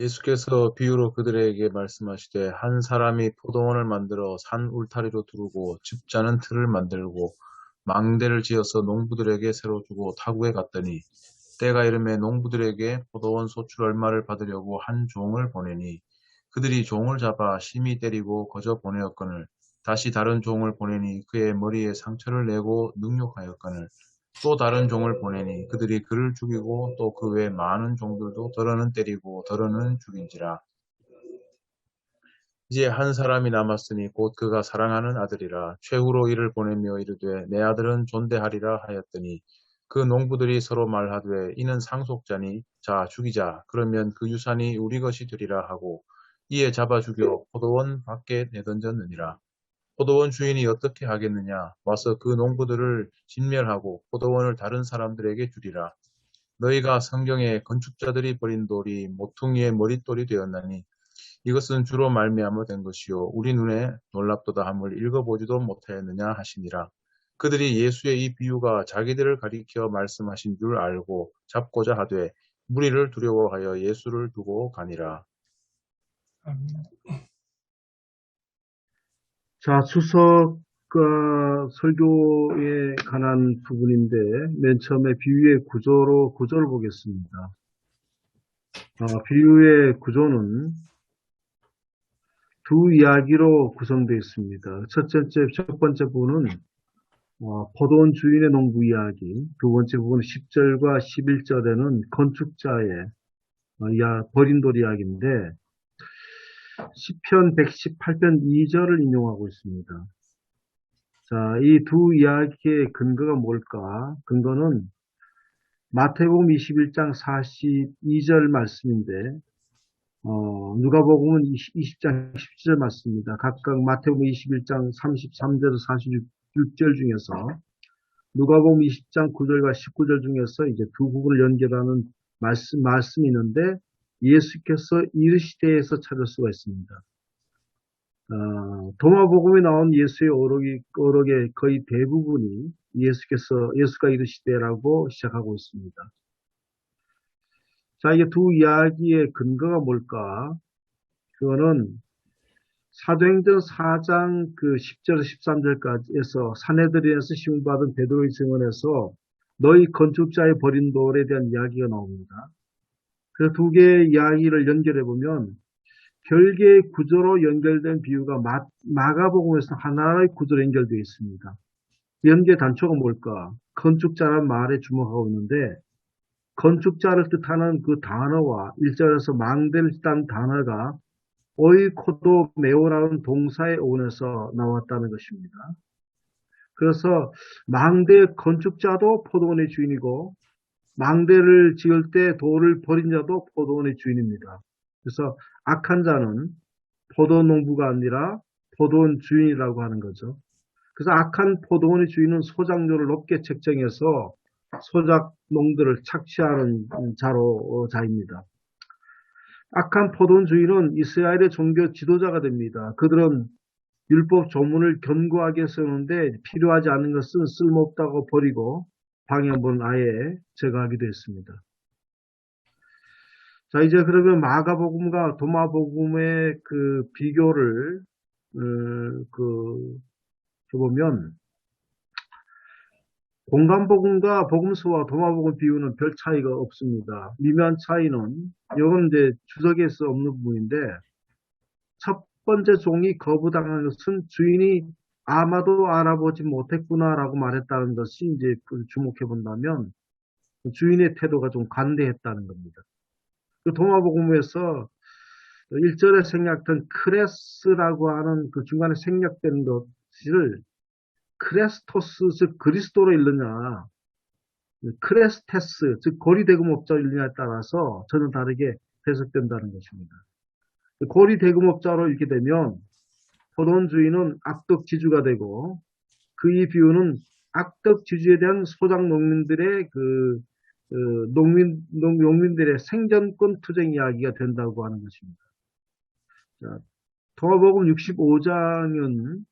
예수께서 비유로 그들에게 말씀하시되 한 사람이 포도원을 만들어 산 울타리로 두르고 집자는 틀을 만들고 망대를 지어서 농부들에게 새로 주고 타국에 갔더니 때가 이름에 농부들에게 포도원 소출 얼마를 받으려고 한 종을 보내니 그들이 종을 잡아 심히 때리고 거저 보내었거늘 다시 다른 종을 보내니 그의 머리에 상처를 내고 능욕하였거늘 또 다른 종을 보내니 그들이 그를 죽이고 또 그 외 많은 종들도 더러는 때리고 더러는 죽인지라. 이제 한 사람이 남았으니 곧 그가 사랑하는 아들이라. 최후로 이를 보내며 이르되 내 아들은 존대하리라 하였더니 그 농부들이 서로 말하되 이는 상속자니 자 죽이자. 그러면 그 유산이 우리 것이 되리라 하고 이에 잡아 죽여 포도원 밖에 내던졌느니라. 포도원 주인이 어떻게 하겠느냐? 와서 그 농부들을 진멸하고 포도원을 다른 사람들에게 주리라. 너희가 성경에 건축자들이 버린 돌이 모퉁이의 머릿돌이 되었나니 이것은 주로 말미암아 된 것이요 우리 눈에 놀랍도다 함을 읽어보지도 못하였느냐 하시니라. 그들이 예수의 이 비유가 자기들을 가리켜 말씀하신 줄 알고 잡고자 하되 무리를 두려워하여 예수를 두고 가니라. 자, 추석 설교에 관한 부분인데, 맨 처음에 비유의 구조를 보겠습니다. 비유의 구조는 두 이야기로 구성되어 있습니다. 첫 번째 부분은 포도원 주인의 농부 이야기, 두 번째 부분은 10절과 11절에는 건축자의 버린 돌 이야기인데, 시편 118편 2절을 인용하고 있습니다. 자, 이 두 이야기의 근거가 뭘까? 근거는 마태복음 21장 42절 말씀인데, 누가복음은 20장 17절 말씀입니다. 각각 마태복음 21장 33절에서 46절 중에서 누가복음 20장 9절과 19절 중에서 이제 두 부분을 연결하는 말씀이 있는데 예수께서 이르시되에서 찾을 수가 있습니다. 도마복음에 나온 예수의 어록의 거의 대부분이 예수가 이르시되라고 시작하고 있습니다. 자, 이게 두 이야기의 근거가 뭘까? 그거는 사도행전 4장 그 10절에서 13절까지에서 사내들인에서 시험받은 베드로의 증언에서 너희 건축자의 버린 돌에 대한 이야기가 나옵니다. 그 두 개의 이야기를 연결해 보면 별개의 구조로 연결된 비유가 마가복음에서 하나의 구조로 연결되어 있습니다. 연계 단초가 뭘까? 건축자란 말에 주목하고 있는데 건축자를 뜻하는 그 단어와 1절에서 망대를 뜻하는 단어가 오이코도 메오라는 동사의 어원에서 나왔다는 것입니다. 그래서 망대 건축자도 포도원의 주인이고 망대를 지을 때 돌을 버린 자도 포도원의 주인입니다. 그래서 악한 자는 포도원 농부가 아니라 포도원 주인이라고 하는 거죠. 그래서 악한 포도원의 주인은 소작료를 높게 책정해서 소작농들을 착취하는 자입니다. 악한 포도원 주인은 이스라엘의 종교 지도자가 됩니다. 그들은 율법 조문을 견고하게 쓰는데 필요하지 않은 것은 쓸모없다고 버리고 방해물은 아예 제거하기도 했습니다. 자, 이제 그러면 마가복음과 도마복음의 그 비교를 해보면 공간복음과 복음서와 도마복음 비유는 별 차이가 없습니다. 미묘한 차이는 이건 이제 주석에서 없는 부분인데 첫 번째 종이 거부당한 것은 주인이 아마도 알아보지 못했구나라고 말했다는 것이 이제 주목해 본다면 주인의 태도가 좀 관대했다는 겁니다. 그 도마복음에서 1절에 생략된 크레스라고 하는 그 중간에 생략된 것을 크레스토스, 즉 그리스도로 읽느냐, 크레스테스, 즉 고리대금업자로 읽느냐에 따라서 전혀 다르게 해석된다는 것입니다. 고리대금업자로 읽게 되면 포도원 주인은 악덕지주가 되고 그 비유는 악덕지주에 대한 소작 농민들의 농민들의 생존권 투쟁 이야기가 된다고 하는 것입니다. 자, 도마복음 65장은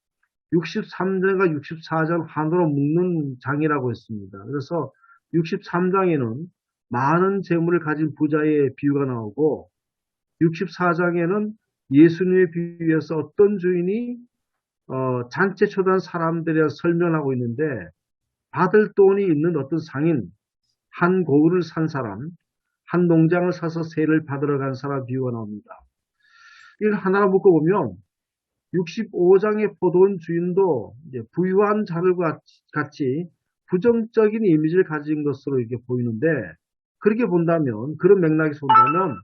63장과 64장 한으로 묶는 장이라고 했습니다. 그래서 63장에는 많은 재물을 가진 부자의 비유가 나오고 64장에는 예수님의 비유에서 어떤 주인이 잔치에 초대한 사람들에 대해 설명하고 있는데 받을 돈이 있는 어떤 상인, 한 고을을 산 사람, 한 농장을 사서 세를 받으러 간 사람 비유가 나옵니다. 이걸 하나로 묶어보면 65장의 포도원 주인도 이제 부유한 자들과 같이 부정적인 이미지를 가진 것으로 이렇게 보이는데, 그렇게 본다면, 그런 맥락에서 본다면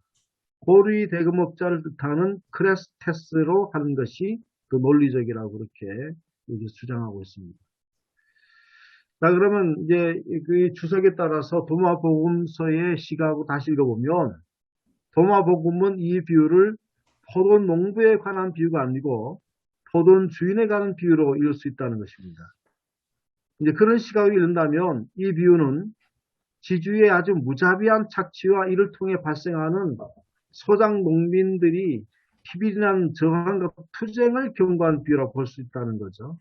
고리 대금업자를 뜻하는 크레스테스로 하는 것이 더 논리적이라고 그렇게 주장하고 있습니다. 자, 그러면 이제 그 주석에 따라서 도마복음서의 시각으로 다시 읽어보면, 도마복음은 이 비유를 포도 농부에 관한 비유가 아니고 포도 주인에 관한 비유로 읽을 수 있다는 것입니다. 이제 그런 시각을 읽는다면 이 비유는 지주의 아주 무자비한 착취와 이를 통해 발생하는 소작 농민들이 피비린한 저항과 투쟁을 경고한 비유라고 볼 수 있다는 거죠.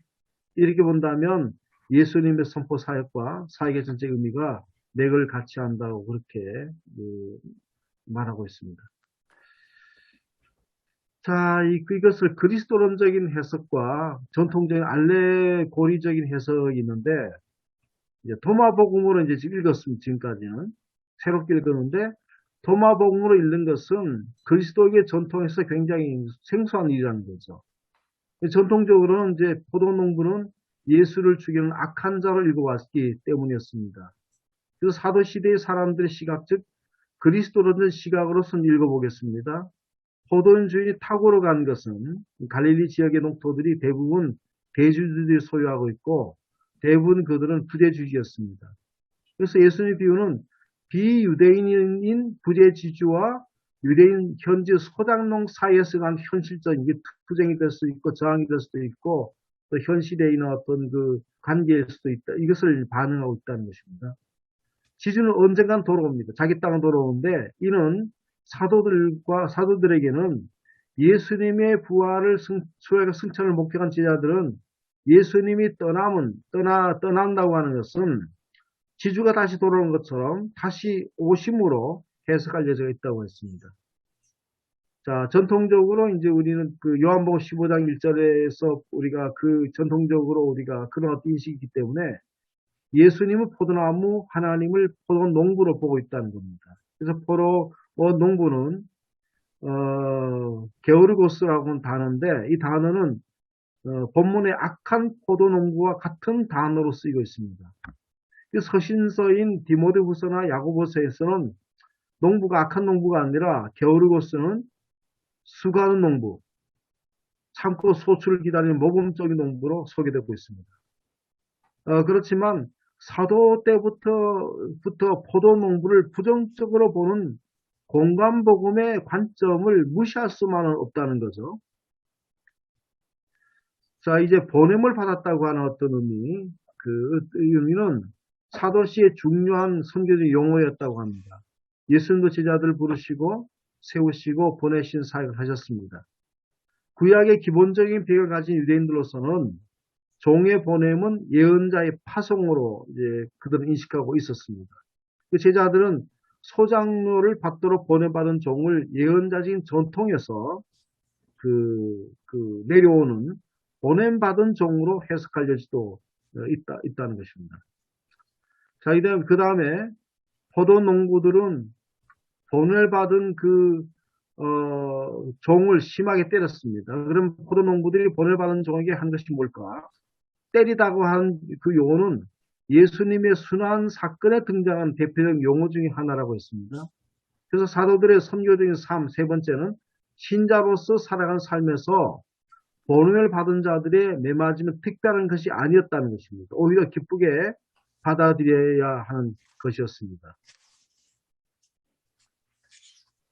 이렇게 본다면 예수님의 선포 사역과 사역의 전체 의미가 맥을 같이 한다고 그렇게 말하고 있습니다. 자, 이것을 그리스도론적인 해석과 전통적인 알레고리적인 해석이 있는데, 이제 도마복음으로 이제 읽었습니다. 지금까지는 새롭게 읽었는데, 도마복음으로 읽는 것은 그리스도의 전통에서 굉장히 생소한 일이라는 거죠. 전통적으로는 이제 포도농부는 예수를 죽이는 악한 자를 읽어왔기 때문이었습니다. 그래서 사도시대의 사람들의 시각, 즉 그리스도론적 시각으로선 읽어보겠습니다. 포도원 주인이 탁오로 간 것은 갈릴리 지역의 농토들이 대부분 대주주들이 소유하고 있고 대부분 그들은 부재주의였습니다. 그래서 예수님의 비유는 비유대인인 부재지주와 유대인 현지 소작농 사이에서 간 현실적인 투쟁이 될 수도 있고 저항이 될 수도 있고 또 현실에 있는 어떤 그 관계일 수도 있다. 이것을 반응하고 있다는 것입니다. 지주는 언젠간 돌아옵니다. 자기 땅은 돌아오는데 이는 사도들에게는 예수님의 부활을 수혜가 승천을 목격한 제자들은 예수님이 떠난다고 하는 것은 지주가 다시 돌아오는 것처럼 다시 오심으로 해석할 예정이 있다고 했습니다. 자, 전통적으로 이제 우리는 그 요한복음 15장 1절에서 우리가 전통적으로 우리가 그런 어떤 인식이기 때문에 예수님은 포도나무, 하나님을 포도 농부로 보고 있다는 겁니다. 그래서 포도 농부는 게오르고스라고 하는 단어인데 이 단어는 본문의 악한 포도 농부와 같은 단어로 쓰이고 있습니다. 서신서인 디모데후서나 야고보서에서는 농부가 악한 농부가 아니라 게오르고스는 수고하는 농부, 참고 소출을 기다리는 모범적인 농부로 소개되고 있습니다. 그렇지만 사도 때부터 포도 농부를 부정적으로 보는 공관복음의 관점을 무시할 수만은 없다는 거죠. 자, 이제 보냄을 받았다고 하는 어떤 의미, 이 의미는 사도시의 중요한 선교적 용어였다고 합니다. 예수님도 제자들을 부르시고 세우시고 보내신 사역을 하셨습니다. 구약의 기본적인 배경을 가진 유대인들로서는 종의 보냄은 예언자의 파송으로 이제 그들은 인식하고 있었습니다. 그 제자들은 소장로를 받도록 보내받은 종을 예언자적인 전통에서 내려오는 보냄받은 종으로 해석할 여지도 있다는 것입니다. 자, 그 다음에 포도 농부들은 보냄받은 종을 심하게 때렸습니다. 그럼 포도 농부들이 보냄받은 종에게 한 것이 뭘까? 때리다고 한 그 용어는 예수님의 순환 사건에 등장한 대표적 용어 중에 하나라고 했습니다. 그래서 사도들의 선교적인 삶, 세 번째는 신자로서 살아간 삶에서 보냄을 받은 자들의 매맞으면 특별한 것이 아니었다는 것입니다. 오히려 기쁘게 받아들여야 하는 것이었습니다.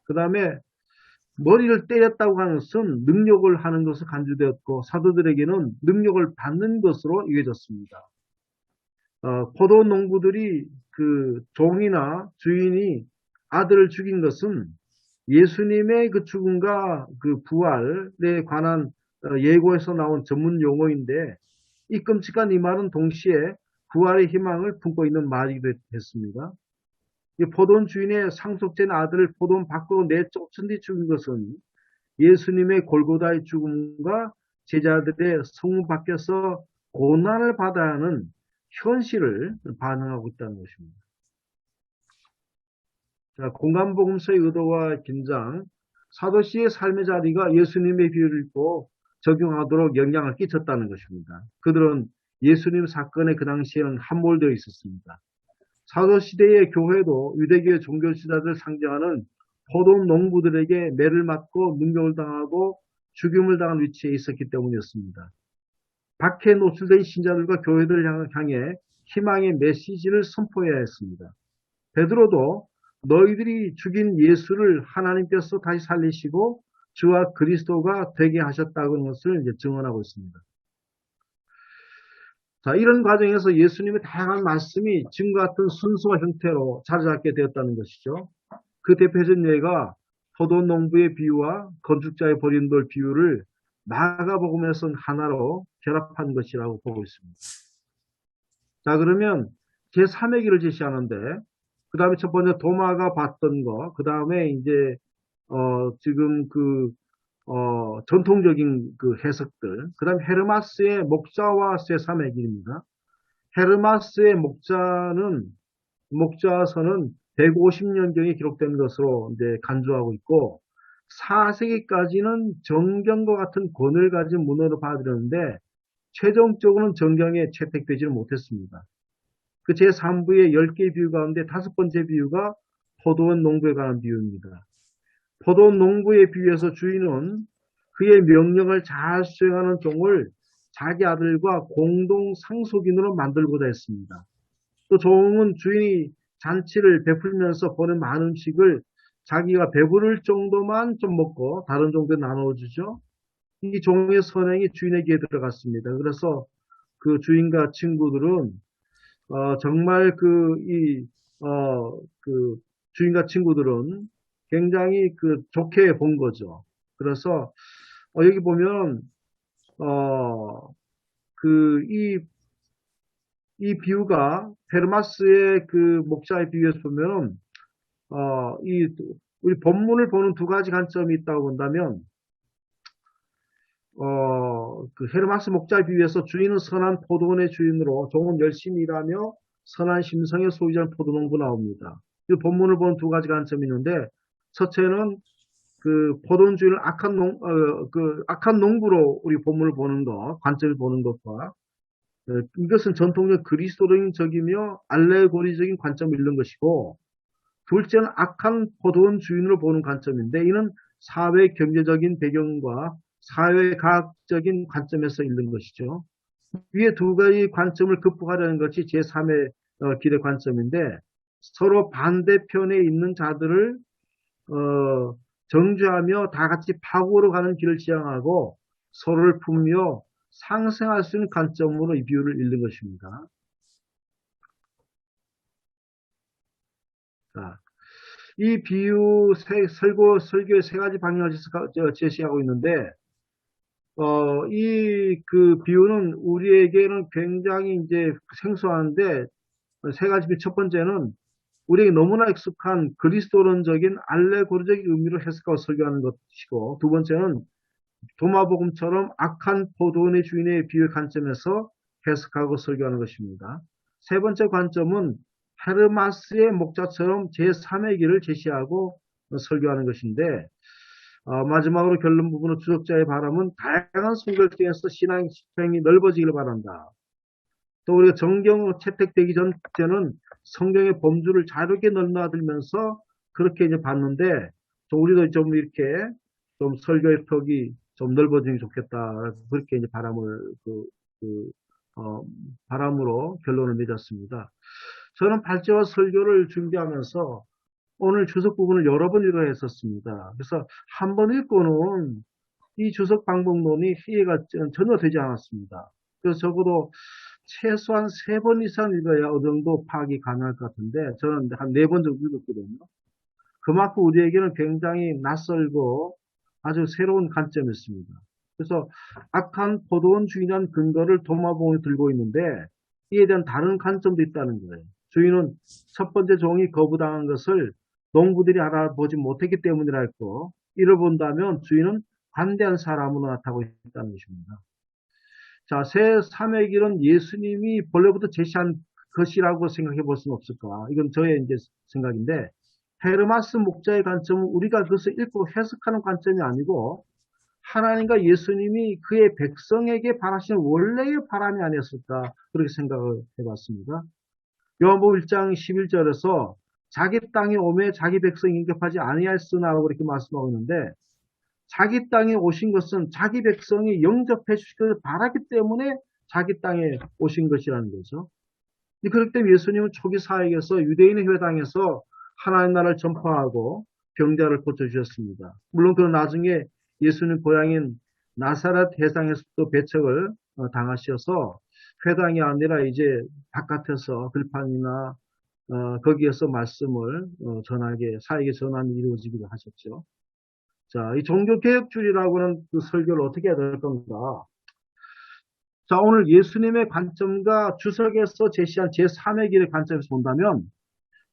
그 다음에 머리를 때렸다고 하는 것은 능력을 하는 것으로 간주되었고 사도들에게는 능력을 받는 것으로 여겨졌습니다. 포도 농부들이 그 종이나 주인이 아들을 죽인 것은 예수님의 그 죽음과 그 부활에 관한 예고에서 나온 전문 용어인데 이 끔찍한 이 말은 동시에 부활의 희망을 품고 있는 말이기도 했습니다. 이 포도원 주인의 상속된 아들을 포도원 밖으로 내쫓은 뒤 죽은 것은 예수님의 골고다의 죽음과 제자들의 성문 밖에서 고난을 받아야 하는 현실을 반영하고 있다는 것입니다. 자, 공간복음서의 의도와 긴장, 사도씨의 삶의 자리가 예수님의 비유를 읽고 적용하도록 영향을 끼쳤다는 것입니다. 그들은 예수님 사건에 그 당시에는 함몰되어 있었습니다. 사도시대의 교회도 유대교의 종교 지도자들을 상징하는 포도원 농부들에게 매를 맞고 능욕을 당하고 죽임을 당한 위치에 있었기 때문이었습니다. 박해에 노출된 신자들과 교회들을 향해 희망의 메시지를 선포해야 했습니다. 베드로도 너희들이 죽인 예수를 하나님께서 다시 살리시고 주와 그리스도가 되게 하셨다는 것을 이제 증언하고 있습니다. 자, 이런 과정에서 예수님의 다양한 말씀이 지금과 같은 순수와 형태로 자리 잡게 되었다는 것이죠. 그 대표적인 예가 포도원 농부의 비유와 건축자의 버린 돌 비유를 마가복음에서는 하나로 결합한 것이라고 보고 있습니다. 자, 그러면 제3의 길을 제시하는데, 그 다음에 첫 번째 도마가 봤던 거, 그 다음에 이제, 지금 전통적인 그 해석들, 그 다음에 헤르마스의 목자와 제3의 길입니다. 헤르마스의 목자서는 150년경에 기록된 것으로 이제 간주하고 있고, 4세기까지는 정경과 같은 권위를 가진 문헌으로 받아들였는데, 최종적으로는 정경에 채택되지는 못했습니다. 그 제3부의 10개의 비유 가운데 5번째 비유가 포도원 농부에 관한 비유입니다. 포도원 농부의 비유에서 주인은 그의 명령을 잘 수행하는 종을 자기 아들과 공동 상속인으로 만들고자 했습니다. 또 종은 주인이 잔치를 베풀면서 보낸 많은 음식을 자기가 배부를 정도만 좀 먹고 다른 종들에 나눠주죠. 이 종의 선행이 주인에게 들어갔습니다. 그래서 그 주인과 친구들은 정말 주인과 친구들은 굉장히 좋게 본 거죠. 그래서 여기 보면 이 비유가 헤르마스의 그 목자의 비유에서 보면 우리 본문을 보는 두 가지 관점이 있다고 본다면 그 헤르마스 목자의 비유에서 주인은 선한 포도원의 주인으로 종은 열심히 일하며 선한 심성의 소유자는 포도농부 나옵니다. 이 본문을 보는 두 가지 관점이 있는데 첫째는 그 포도원 주인을 악한 농부로 우리 본문을 보는 것, 관점을 보는 것과 이것은 전통적 그리스도적이며 알레고리적인 관점을 잃는 것이고 둘째는 악한 포도원 주인으로 보는 관점인데 이는 사회 경제적인 배경과 사회과학적인 관점에서 읽는 것이죠. 위에 두 가지 관점을 극복하려는 것이 제3의 길의 관점인데 서로 반대편에 있는 자들을 정죄하며 다 같이 파국으로 가는 길을 지향하고 서로를 품으며 상생할 수 있는 관점으로 이 비유를 읽는 것입니다. 자, 이 비유 설교의 세 가지 방향을 제시하고 있는데 이 비유는 우리에게는 굉장히 이제 생소한데 세 가지 비유 첫 번째는 우리에게 너무나 익숙한 그리스도론적인 알레고리적인 의미로 해석하고 설교하는 것이고 두 번째는 도마복음처럼 악한 포도원의 주인의 비유의 관점에서 해석하고 설교하는 것입니다. 세 번째 관점은 헤르마스의 목자처럼 제3의 길을 제시하고 설교하는 것인데 마지막으로 결론 부분으로 주석자의 바람은 다양한 성경을 통해서 신앙의 집행이 넓어지기를 바란다. 또 우리가 정경으로 채택되기 전에는 성경의 범주를 자유롭게 넘나들면서 그렇게 이제 봤는데 또 우리도 좀 이렇게 좀 설교의 턱이 좀 넓어지면 좋겠다. 그렇게 이제 바람으로 결론을 맺었습니다. 저는 발제와 설교를 준비하면서 오늘 주석 부분을 여러 번 읽어했었습니다. 그래서 한 번 읽고는 이 주석 방법론이 이해가 전혀 되지 않았습니다. 그래서 적어도 최소한 3번 이상 읽어야 어느 정도 파악이 가능할 것 같은데 저는 한 4번 정도 읽었거든요. 그만큼 우리에게는 굉장히 낯설고 아주 새로운 관점이었습니다. 그래서 악한 포도원 주인이라는 근거를 도마복음이 들고 있는데 이에 대한 다른 관점도 있다는 거예요. 주인은 첫 번째 종이 거부당한 것을 농부들이 알아보지 못했기 때문이라 했고, 이를 본다면 주인은 관대한 사람으로 나타나고 있다는 것입니다. 자, 새 삼의 길은 예수님이 본래부터 제시한 것이라고 생각해 볼 수는 없을까? 이건 저의 이제 생각인데, 헤르마스 목자의 관점은 우리가 그것을 읽고 해석하는 관점이 아니고, 하나님과 예수님이 그의 백성에게 바라시는 원래의 바람이 아니었을까? 그렇게 생각을 해봤습니다. 요한복음 1장 11절에서 자기 땅에 오매 자기 백성이 인격하지 아니하였으나라고 그렇게 말씀하고 있는데, 자기 땅에 오신 것은 자기 백성이 영접해 주시기를 바랐기 때문에 자기 땅에 오신 것이라는 거죠. 그렇기 때문에 예수님은 초기 사역에서 유대인의 회당에서 하나님 나라를 전파하고 병자를 고쳐주셨습니다. 물론 그는 나중에 예수님 고향인 나사렛 회당에서도 배척을 당하셔서 회당이 아니라 이제 바깥에서 들판이나 거기에서 말씀을 전하게 사역의 전환이 이루어지기도 하셨죠. 자, 이 종교개혁주의라고 하는 그 설교를 어떻게 해야 될 건가? 자, 오늘 예수님의 관점과 주석에서 제시한 제3의 길의 관점에서 본다면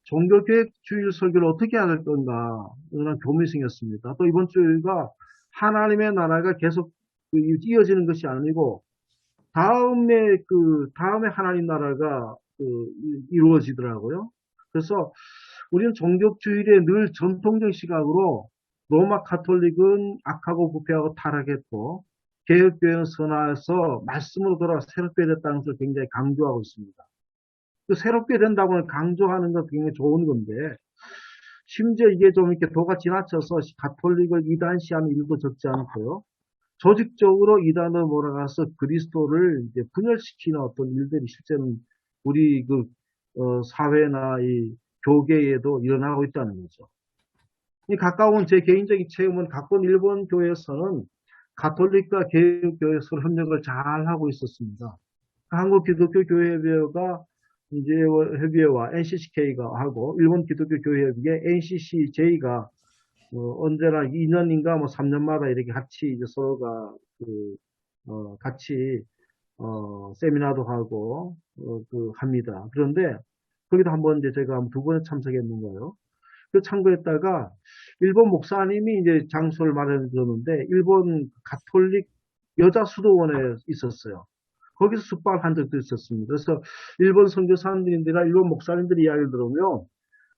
종교개혁주의 설교를 어떻게 해야 될 건가? 이런 고민이 생겼습니다. 또 이번 주가 하나님의 나라가 계속 이어지는 것이 아니고 다음에 하나님 나라가 이루어지더라고요. 그래서 우리는 종교주의의 늘 전통적 시각으로 로마 카톨릭은 악하고 부패하고 타락했고 개혁교회는 선화해서 말씀으로 돌아 새롭게 됐다는 것을 굉장히 강조하고 있습니다. 그 새롭게 된다고 강조하는 건 굉장히 좋은 건데 심지어 이게 좀 이렇게 도가 지나쳐서 가톨릭을 이단시하는 일도 적지 않고요. 조직적으로 이단으로 몰아가서 그리스도를 이제 분열시키는 어떤 일들이 실제는 우리 사회나 이 교계에도 일어나고 있다는 거죠. 이 가까운 제 개인적인 체험은 가까운 일본 교회에서는 가톨릭과 개혁교회에서 협력을 잘 하고 있었습니다. 한국 기독교 교회협의회가 이제 협의회와 NCCK가 하고 일본 기독교 교회협의회 NCCJ가 언제나 2년인가 뭐 3년마다 이렇게 같이 이제 서로가 같이 세미나도 하고 합니다. 그런데 거기도 한번 이제 제가 두 번에 참석했는거예요. 그 참고했다가 일본 목사님이 이제 장소를 마련해 줬는데 일본 가톨릭 여자 수도원에 있었어요. 거기서 숙박한 적도 있었습니다. 그래서 일본 선교사님들이나 일본 목사님들 이야기를 들으면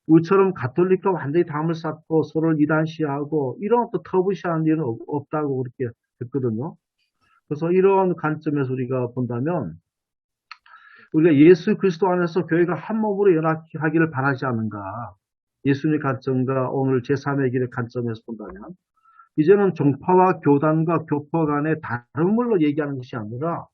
우리처럼 가톨릭과 완전히 담을 쌓고 서로를 이단시하고 이런 어떤 터부시하는 일은 없다고 그렇게 듣거든요. 그래서 이런 관점에서 우리가 본다면 우리가 예수 그리스도 안에서 교회가 한 몸으로 연합하기를 바라지 않는가. 예수님의 관점과 오늘 제3의 길의 관점에서 본다면 이제는 종파와 교단과 교파 간의 다름물로 얘기하는 것이 아니라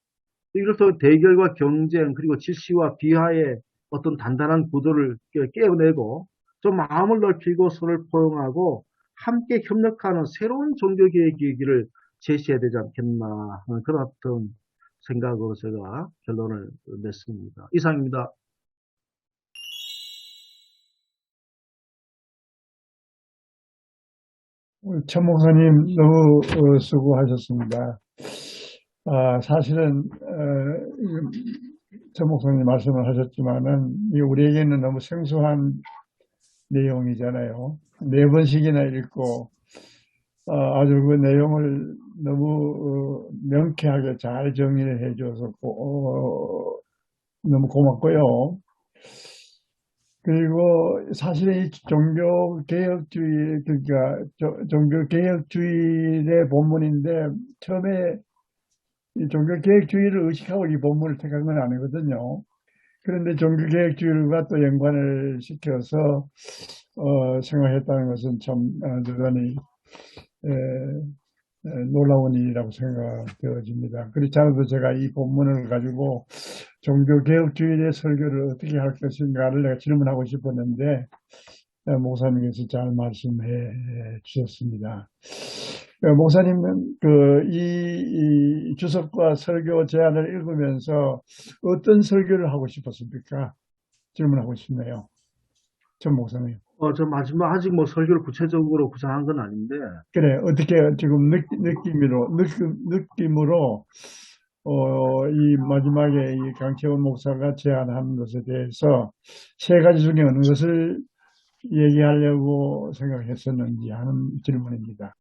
이로써 대결과 경쟁 그리고 질시와 비하의 어떤 단단한 구도를 깨어내고 좀 마음을 넓히고 서로를 포용하고 함께 협력하는 새로운 종교개혁 얘기를 제시해야 되지 않겠나 그런 어떤 생각으로 제가 결론을 냈습니다. 이상입니다. 천 목사님 너무 수고하셨습니다. 사실은 천 목사님 말씀을 하셨지만은 우리에게는 너무 생소한 내용이잖아요. 4번씩이나 읽고 아주 그 내용을 너무 명쾌하게 잘 정리를 해줘서 너무 고맙고요. 그리고 사실 이 종교개혁주의, 그러니까 종교개혁주의의 본문인데 처음에 이 종교개혁주의를 의식하고 이 본문을 택한 건 아니거든요. 그런데 종교개혁주의와 또 연관을 시켜서 생각했다는 것은 참 대단히 놀라운 일이라고 생각되어집니다. 그렇지 않아도 제가 이 본문을 가지고 종교개혁주의의 설교를 어떻게 할 것인가를 내가 질문하고 싶었는데 목사님께서 잘 말씀해 주셨습니다. 목사님은 이 주석과 설교 제안을 읽으면서 어떤 설교를 하고 싶었습니까? 질문하고 싶네요. 전 목사님. 저 마지막 아직 뭐 설교를 구체적으로 구상한 건 아닌데. 그래, 어떻게 지금 느낌으로 이 마지막에 이 강채원 목사가 제안한 것에 대해서 세 가지 중에 어느 것을 얘기하려고 생각했었는지 하는 질문입니다.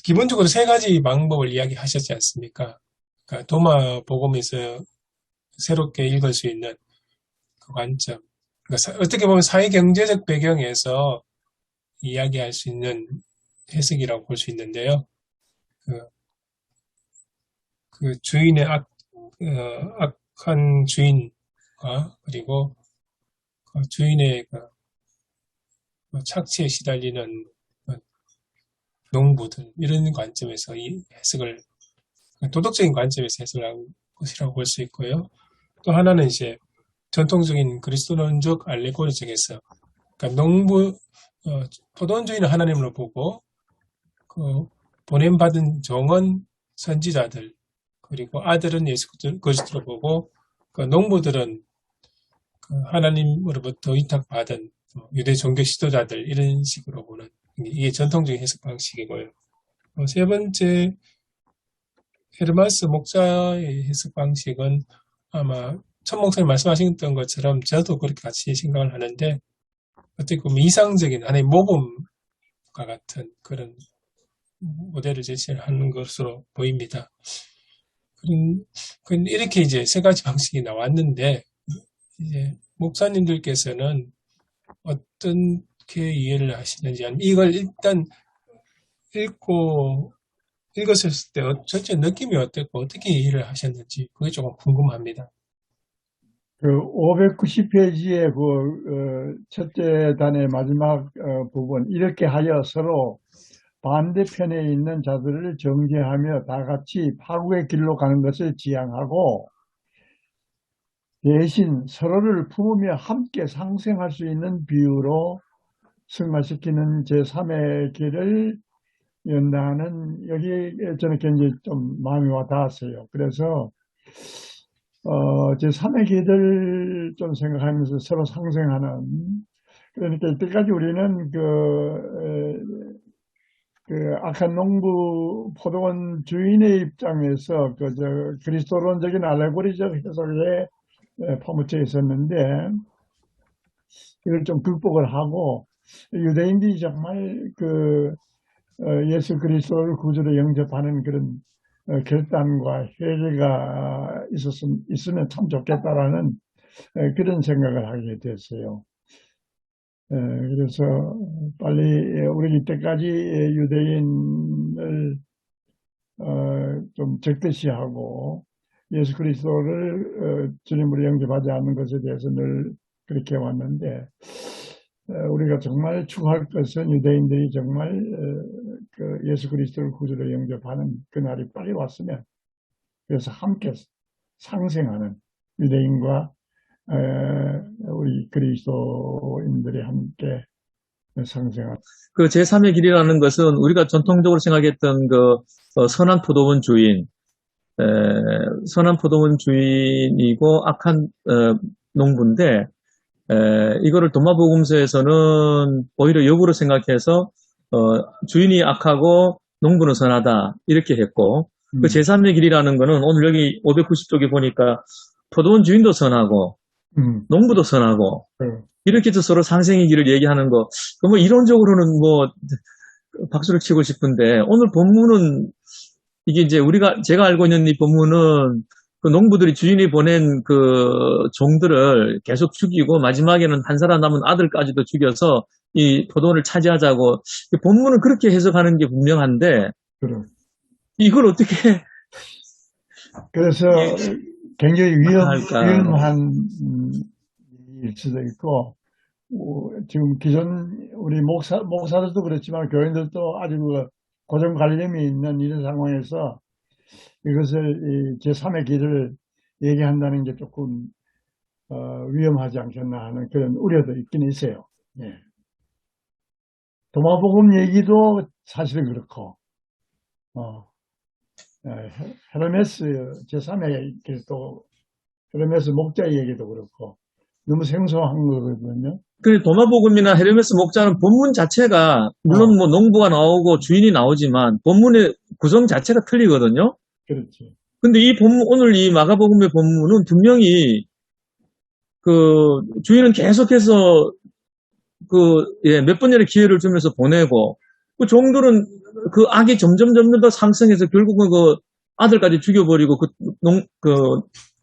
기본적으로 세 가지 방법을 이야기하셨지 않습니까? 그러니까 도마 복음에서 새롭게 읽을 수 있는 그 관점. 그러니까 어떻게 보면 사회 경제적 배경에서 이야기할 수 있는 해석이라고 볼 수 있는데요. 그 주인의 악한 주인과 그리고 그 주인의 착취에 시달리는 농부들 이런 관점에서 이 해석을 도덕적인 관점에서 해석을 한 것이라고 볼 수 있고요. 또 하나는 이제 전통적인 그리스도론적 알레고리적에서 그러니까 포도원 주인은 하나님으로 보고 그 보냄받은 종은 선지자들 그리고 아들은 예수 그리스도로 보고 그 농부들은 그 하나님으로부터 위탁받은 유대 종교 지도자들 이런 식으로 보는 이게 전통적인 해석 방식이고요. 세 번째 헤르마스 목자의 해석 방식은 아마 천 목사님 말씀하셨던 것처럼 저도 그렇게 같이 생각을 하는데 어떻게 보면 이상적인 하나의 모범과 같은 그런 모델을 제시하는 것으로 보입니다. 이렇게 이제 세 가지 방식이 나왔는데 이제 목사님들께서는 어떻게 이해를 하시는지 아니면 이걸 일단 읽었을 때 전체 느낌이 어땠고 어떻게 이해를 하셨는지 그게 조금 궁금합니다. 그 590페이지의 첫째 단의 마지막 부분 이렇게 하여 서로 반대편에 있는 자들을 정죄하며 다 같이 파국의 길로 가는 것을 지향하고 대신 서로를 품으며 함께 상생할 수 있는 비유로 승화시키는 제3의 길을 연다는 여기 저는 굉장히 좀 마음이 와 닿았어요. 그래서 제3의 길을 좀 생각하면서 서로 상생하는 그러니까 이때까지 우리는 그 악한 농부 포도원 주인의 입장에서 그리스도론적인 알레고리적 해석에 파묻혀 있었는데 이걸 좀 극복을 하고 유대인들이 정말 예수 그리스도를 구주로 영접하는 그런 결단과 회개가 있으면 참 좋겠다라는 그런 생각을 하게 됐어요. 그래서 빨리 우리 이때까지 유대인을 좀 적대시하고 예수 그리스도를 주님으로 영접하지 않는 것에 대해서 늘 그렇게 왔는데 우리가 정말 추구할 것은 유대인들이 정말 예수 그리스도를 구주로 영접하는 그날이 빨리 왔으면 그래서 함께 상생하는 유대인과 우리 그리스도인들이 함께 상생하는 그 제3의 길이라는 것은 우리가 전통적으로 생각했던 선한 포도원 주인, 선한 포도원 주인이고 악한 농부인데 이거를 도마복음서에서는 오히려 역으로 생각해서 주인이 악하고 농부는 선하다 이렇게 했고 그 제3의 길이라는 거는 오늘 여기 590쪽에 보니까 포도원 주인도 선하고 농부도 선하고 이렇게 해서 서로 상생의 길을 얘기하는 거 뭐 이론적으로는 뭐 박수를 치고 싶은데 오늘 본문은 이게 이제 제가 알고 있는 이 본문은 그 농부들이 주인이 보낸 그 종들을 계속 죽이고 마지막에는 한 살아 남은 아들까지도 죽여서 이 포도원을 차지하자고 본문은 그렇게 해석하는 게 분명한데 이걸 어떻게 그래서 굉장히 위험한 일일 수도 있고 지금 기존 우리 목사들도 그렇지만 교인들도 아주 고정관념이 있는 이런 상황에서 이것을 제3의 길을 얘기한다는 게 조금 위험하지 않겠나 하는 그런 우려도 있긴 있어요. 예. 도마복음 얘기도 사실은 그렇고 헤르메스 제3의 길도 헤르메스 목자 얘기도 그렇고 너무 생소한 거거든요. 그 도마복음이나 헤르메스 목자는 본문 자체가 물론 뭐 농부가 나오고 주인이 나오지만 본문의 구성 자체가 틀리거든요. 그렇지. 근데 이 본문, 오늘 이 마가복음의 본문은 분명히 그 주인은 계속해서 몇 번이나 기회를 주면서 보내고, 그 종들은 그 악이 점점 더 상승해서 결국은 그 아들까지 죽여버리고 그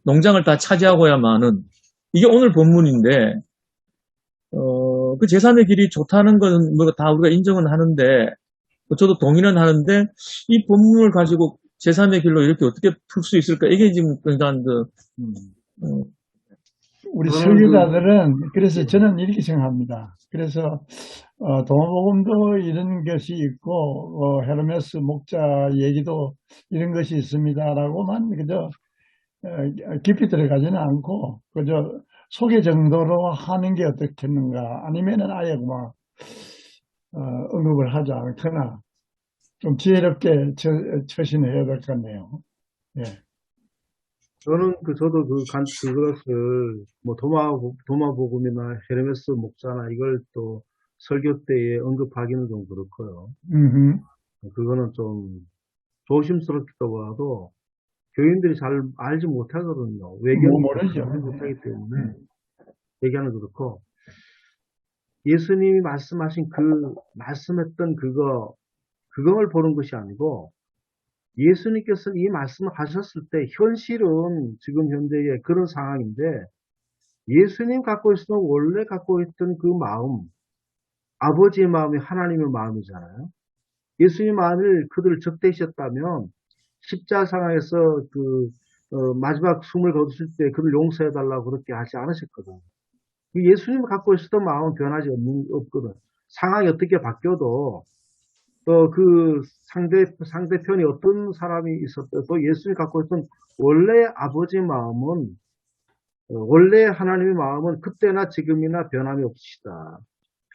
농장을 다 차지하고야만은, 이게 오늘 본문인데, 그 제3의 길이 좋다는 건 뭐 다 우리가 인정은 하는데, 저도 동의는 하는데, 이 본문을 가지고 제3의 길로 이렇게 어떻게 풀 수 있을까? 이게 지금 일단 우리 저는 설교자들은 그래서 저는 이렇게 생각합니다. 그래서 도마복음도 이런 것이 있고 헤르메스 목자 얘기도 이런 것이 있습니다라고만 그저 깊이 들어가지는 않고 그저 소개 정도로 하는 게 어떻겠는가, 아니면은 아예 막 언급을 하지 않거나 좀 지혜롭게 처신해야 될 것 같네요. 예. 저는 저도 그것을 뭐 도마복음이나 헤르메스 목자나 이걸 또 설교 때에 언급하기는 좀 그렇고요. 그거는 좀 조심스럽기도 하도 교인들이 잘 알지 못하거든요. 외경이 모르죠. 알지 못하기 때문에 얘기하는 그렇고, 예수님이 말씀했던 그걸 보는 것이 아니고, 예수님께서 이 말씀을 하셨을 때 현실은 지금 현재의 그런 상황인데, 예수님 원래 갖고 있던 그 마음, 아버지의 마음이 하나님의 마음이잖아요. 예수님 마음을 그들을 적대하셨다면 십자가 상황에서 마지막 숨을 거두실 때 그를 용서해달라고 그렇게 하지 않으셨거든. 예수님이 갖고 있었던 마음은 변하지 없거든. 상황이 어떻게 바뀌어도 또 그 상대편이 어떤 사람이 있었어도 예수님이 갖고 있던 원래 아버지의 마음은, 원래 하나님의 마음은 그때나 지금이나 변함이 없으시다.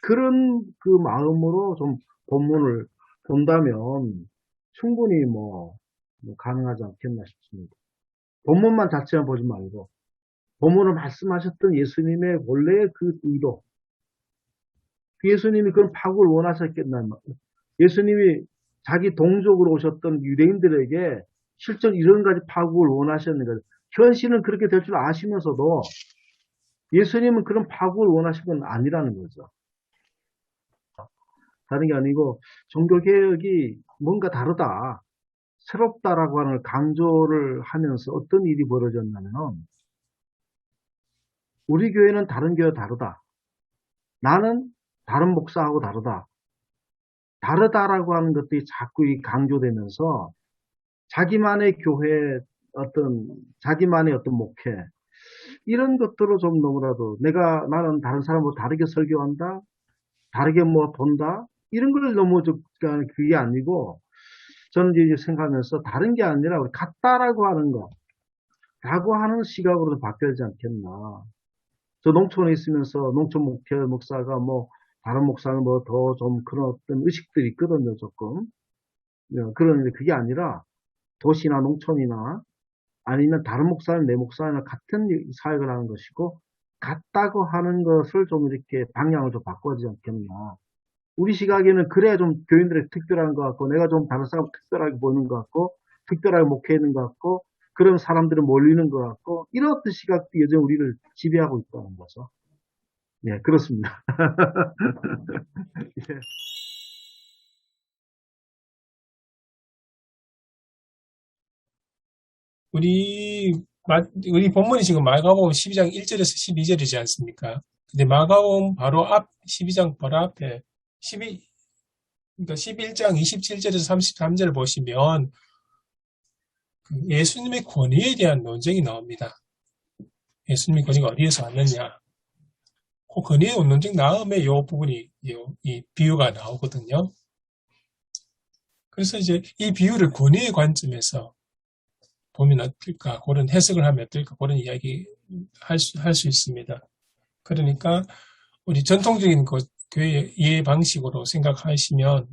그런 그 마음으로 좀 본문을 본다면 충분히 가능하지 않겠나 싶습니다. 본문만 자체만 보지 말고 본문을 말씀하셨던 예수님의 원래의 그 의도, 예수님이 그런 파국을 원하셨겠나 말이에요. 예수님이 자기 동족으로 오셨던 유대인들에게 실제 이런 가지 파국을 원하셨는가, 현실은 그렇게 될 줄 아시면서도 예수님은 그런 파국을 원하신 건 아니라는 거죠. 다른 게 아니고 종교개혁이 뭔가 다르다, 새롭다라고 하는 강조를 하면서 어떤 일이 벌어졌냐면, 우리 교회는 다른 교회와 다르다, 나는 다른 목사하고 다르다, 다르다라고 하는 것들이 자꾸 강조되면서 자기만의 교회, 자기만의 어떤 목회, 이런 것들로 좀 너무나도 나는 다른 사람보다 다르게 설교한다, 다르게 본다, 이런 걸 너무 그게 아니고, 저는 이제 생각하면서 다른 게 아니라 같다라고 하는 거, 라고 하는 시각으로 바뀌어야지 않겠나. 저 농촌에 있으면서 농촌 목사가 다른 목사는 더 좀 그런 어떤 의식들이 있거든요, 조금. 그런데 그게 아니라 도시나 농촌이나 아니면 다른 목사는 내 목사나 같은 사역을 하는 것이고, 같다고 하는 것을 좀 이렇게 방향을 좀 바꿔야 되지 않겠나. 우리 시각에는 그래야 좀 교인들의 특별한 것 같고, 내가 좀 다른 사람 특별하게 보이는 것 같고, 특별하게 목회하는 것 같고, 그런 사람들은 몰리는 것 같고, 이런 어떤 시각도 여전히 우리를 지배하고 있다는 거죠. 예, 그렇습니다. 예. 우리 본문이 지금 마가복음 12장 1절에서 12절이지 않습니까? 근데 마가복음 바로 앞 12장 바로 앞에 그러니까 11장 27절에서 33절을 보시면 예수님의 권위에 대한 논쟁이 나옵니다. 예수님의 권위가 어디에서 왔느냐? 그 권위의 논쟁 다음에 이 부분이 이 비유가 나오거든요. 그래서 이제 이 비유를 권위의 관점에서 보면 어떨까, 그런 해석을 하면 어떨까, 그런 이야기 할 수 있습니다. 그러니까 우리 전통적인 그 교회 이해 방식으로 생각하시면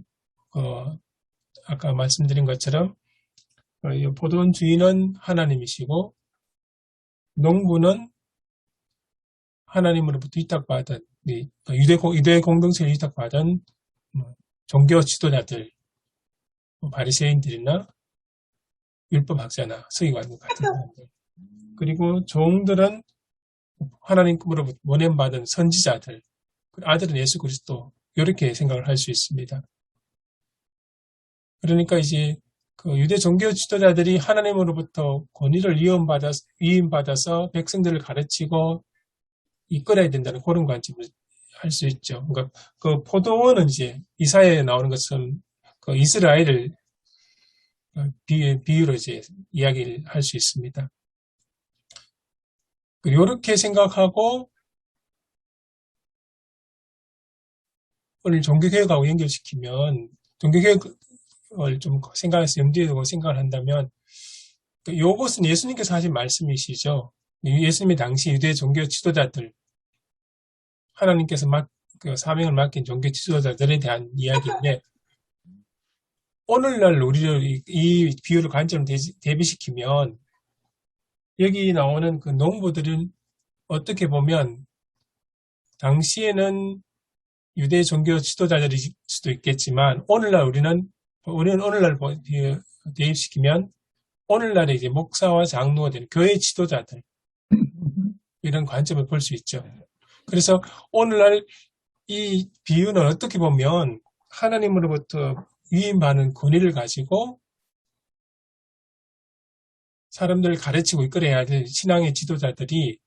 아까 말씀드린 것처럼 이 포도원 주인은 하나님이시고 농부는 하나님으로부터 위탁받은 유대 공동체를 위탁받은 종교 지도자들, 바리새인들이나 율법학자나 서기관 같은 사람들. 그리고 종들은 하나님으로부터 보냄받은 선지자들, 아들은 예수 그리스도, 이렇게 생각을 할 수 있습니다. 그러니까 이제 그 유대 종교 지도자들이 하나님으로부터 권위를 위임받아서 백성들을 가르치고 이끌어야 된다는 그런 관점을 할 수 있죠. 그러니까 그 포도원은 이제 이사야에 나오는 것처럼 그 이스라엘을 비유로 이제 이야기를 할 수 있습니다. 이렇게 생각하고 오늘 종교개혁하고 연결시키면 종교개혁을 좀 생각해서 염두에 두고 생각을 한다면 이것은 예수님께서 하신 말씀이시죠. 예수님의 당시 유대 종교 지도자들 하나님께서 그 사명을 맡긴 종교 지도자들에 대한 이야기인데 오늘날 우리를 이 비유를 관점을 대비시키면 여기 나오는 그 농부들은 어떻게 보면 당시에는 유대 종교 지도자들일 수도 있겠지만 우리는 오늘날 대입시키면 오늘날의 이제 목사와 장로가 되는 교회 지도자들 이런 관점을 볼 수 있죠. 그래서 오늘날 이 비유는 어떻게 보면 하나님으로부터 위임받는 권위를 가지고 사람들을 가르치고 이끌어야 될 신앙의 지도자들이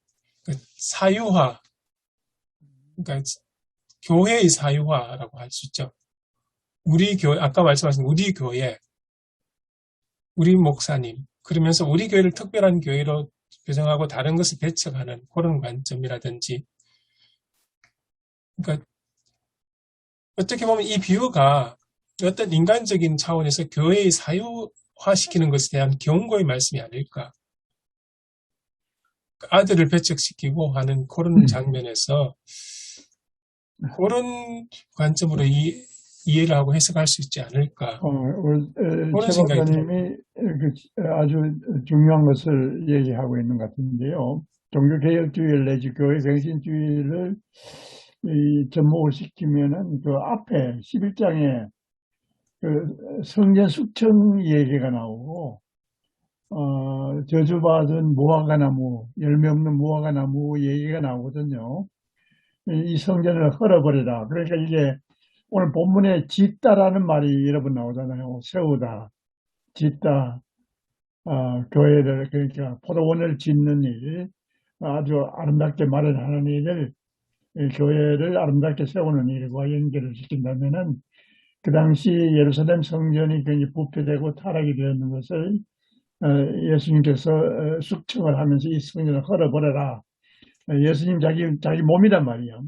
그 사유화, 그러니까 교회의 사유화라고 할 수 있죠. 우리 교회, 아까 말씀하신 우리 교회, 우리 목사님, 그러면서 우리 교회를 특별한 교회로 규정하고 다른 것을 배척하는 그런 관점이라든지, 그러니까 어떻게 보면 이 비유가 어떤 인간적인 차원에서 교회의 사유화시키는 것에 대한 경고의 말씀이 아닐까. 아들을 배척시키고 하는 그런 장면에서 그런 관점으로 이해를 하고 해석할 수 있지 않을까. 그런 최 생각이 박사님이 아주 중요한 것을 얘기하고 있는 것 같은데요. 종교개혁주의 내지 교회갱신주의를 접목을 시키면은 그 앞에 11장에 그 성전 숙청 얘기가 나오고, 저주받은 무화과나무, 열매 없는 무화과나무 얘기가 나오거든요. 이 성전을 헐어버리라. 그러니까 이게 오늘 본문에 짓다라는 말이 여러 번 나오잖아요. 세우다, 짓다, 교회를, 그러니까 포도원을 짓는 일, 아주 아름답게 마련하는 일을, 교회를 아름답게 세우는 일과 연결을 시킨다면은 그 당시 예루살렘 성전이 굉장히 부패되고 타락이 되었는 것을 예수님께서 숙청을 하면서 이 성전을 헐어버려라. 예수님 자기 몸이란 말이야.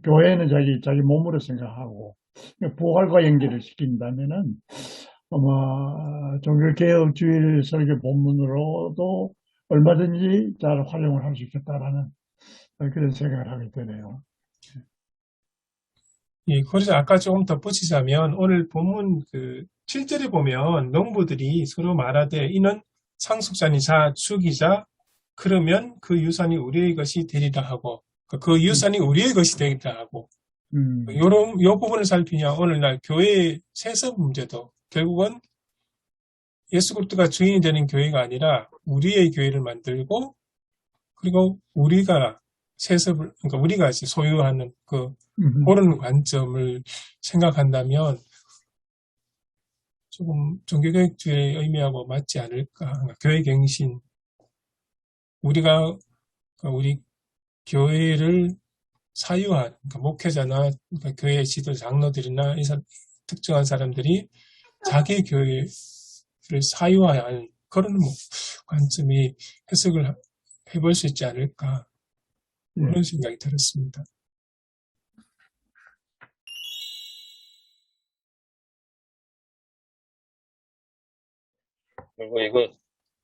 교회는 자기 몸으로 생각하고 부활과 연결을 시킨다면은 아마 종교개혁주의 설교 본문으로도 얼마든지 잘 활용을 할 수 있겠다라는 그런 생각을 하게 되네요. 예, 그래서 아까 조금 덧붙이자면 오늘 본문 그 7절에 보면 농부들이 서로 말하되 이는 상속자니 자 죽이자 그러면 그 유산이 우리의 것이 되리라 하고 그 유산이 우리의 것이 되리라 하고 요 부분을 살피냐 오늘날 교회의 세습 문제도 결국은 예수 그리스도가 주인이 되는 교회가 아니라 우리의 교회를 만들고 그리고 우리가 세습을 그러니까 우리가 이제 소유하는 그런 관점을 생각한다면 조금 종교개혁주의 의미하고 맞지 않을까. 교회갱신 우리가 우리 교회를 사유한 그러니까 목회자나 그러니까 교회 지도 장로들이나 특정한 사람들이 자기 교회를 사유화한 그런 관점이 해석을 해볼 수 있지 않을까 그런 생각이 들었습니다. 그리고 이거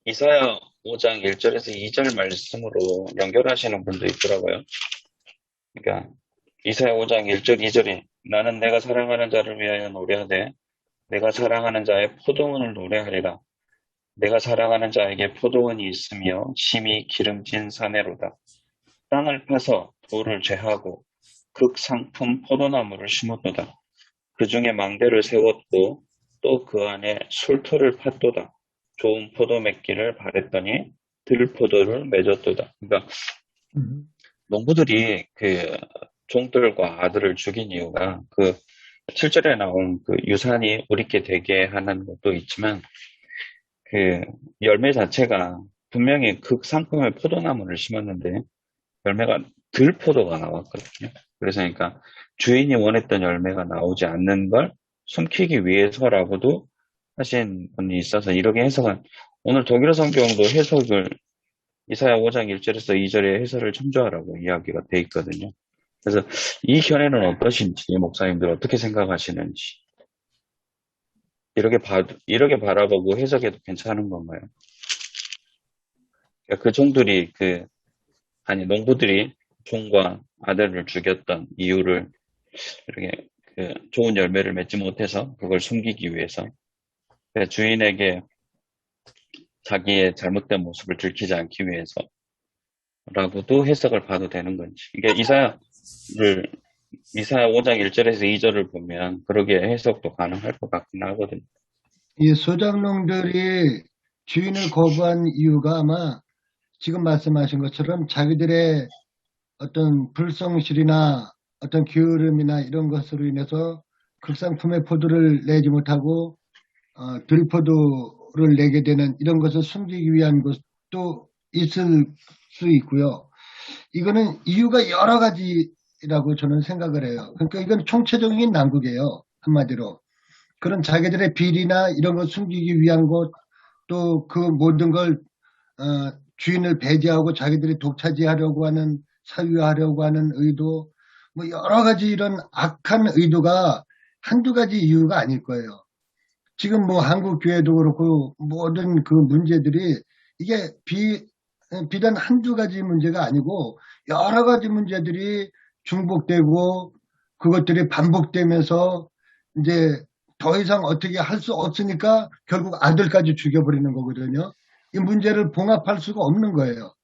이사야 5장 1절에서 2절 말씀으로 연결하시는 분도 있더라고요. 그러니까 이사야 5장 1절 2절이 나는 내가 사랑하는 자를 위하여 노래하되 내가 사랑하는 자의 포도원을 노래하리라. 내가 사랑하는 자에게 포도원이 있으며 심히 기름진 사내로다. 땅을 파서 돌을 제하고 극상품 포도나무를 심었도다. 그 중에 망대를 세웠고 또 그 안에 술터를 팠도다. 좋은 포도 맺기를 바랬더니 들포도를 맺었도다. 그러니까 농부들이 그 종들과 아들을 죽인 이유가 그 7절에 나온 그 유산이 우리께 되게 하는 것도 있지만 그 열매 자체가 분명히 극상품의 포도나무를 심었는데 열매가 들포도가 나왔거든요. 그래서 그러니까 주인이 원했던 열매가 나오지 않는 걸 숨기기 위해서라고도 하신 분이 있어서 이렇게 해석은 오늘 독일어 성경도 해석을 이사야 5장 1절에서 2절의 해설을 참조하라고 이야기가 돼 있거든요. 그래서 이 견해는 어떠신지 목사님들 어떻게 생각하시는지 이렇게 바라보고 해석해도 괜찮은 건가요? 그러니까 그 종들이 농부들이 종과 아들을 죽였던 이유를 이렇게 그 좋은 열매를 맺지 못해서 그걸 숨기기 위해서 주인에게 자기의 잘못된 모습을 들키지 않기 위해서라고도 해석을 봐도 되는 건지. 이게 이사야 5장 1절에서 2절을 보면 그러게 해석도 가능할 것 같긴 하거든요. 이 소작농들이 주인을 거부한 이유가 아마 지금 말씀하신 것처럼 자기들의 어떤 불성실이나 어떤 게으름이나 이런 것으로 인해서 극상품의 포도를 내지 못하고 들포도를 내게 되는 이런 것을 숨기기 위한 것도 있을 수 있고요. 이거는 이유가 여러 가지라고 저는 생각을 해요. 그러니까 이건 총체적인 난국이에요. 한마디로. 그런 자기들의 비리나 이런 걸 숨기기 위한 것, 또 그 모든 걸 주인을 배제하고 자기들이 독차지하려고 하는, 사유하려고 하는 의도, 뭐 여러 가지 이런 악한 의도가 한두 가지 이유가 아닐 거예요. 지금 뭐 한국 교회도 그렇고 모든 그 문제들이 이게 비단 한두 가지 문제가 아니고 여러 가지 문제들이 중복되고 그것들이 반복되면서 이제 더 이상 어떻게 할 수 없으니까 결국 아들까지 죽여버리는 거거든요. 이 문제를 봉합할 수가 없는 거예요.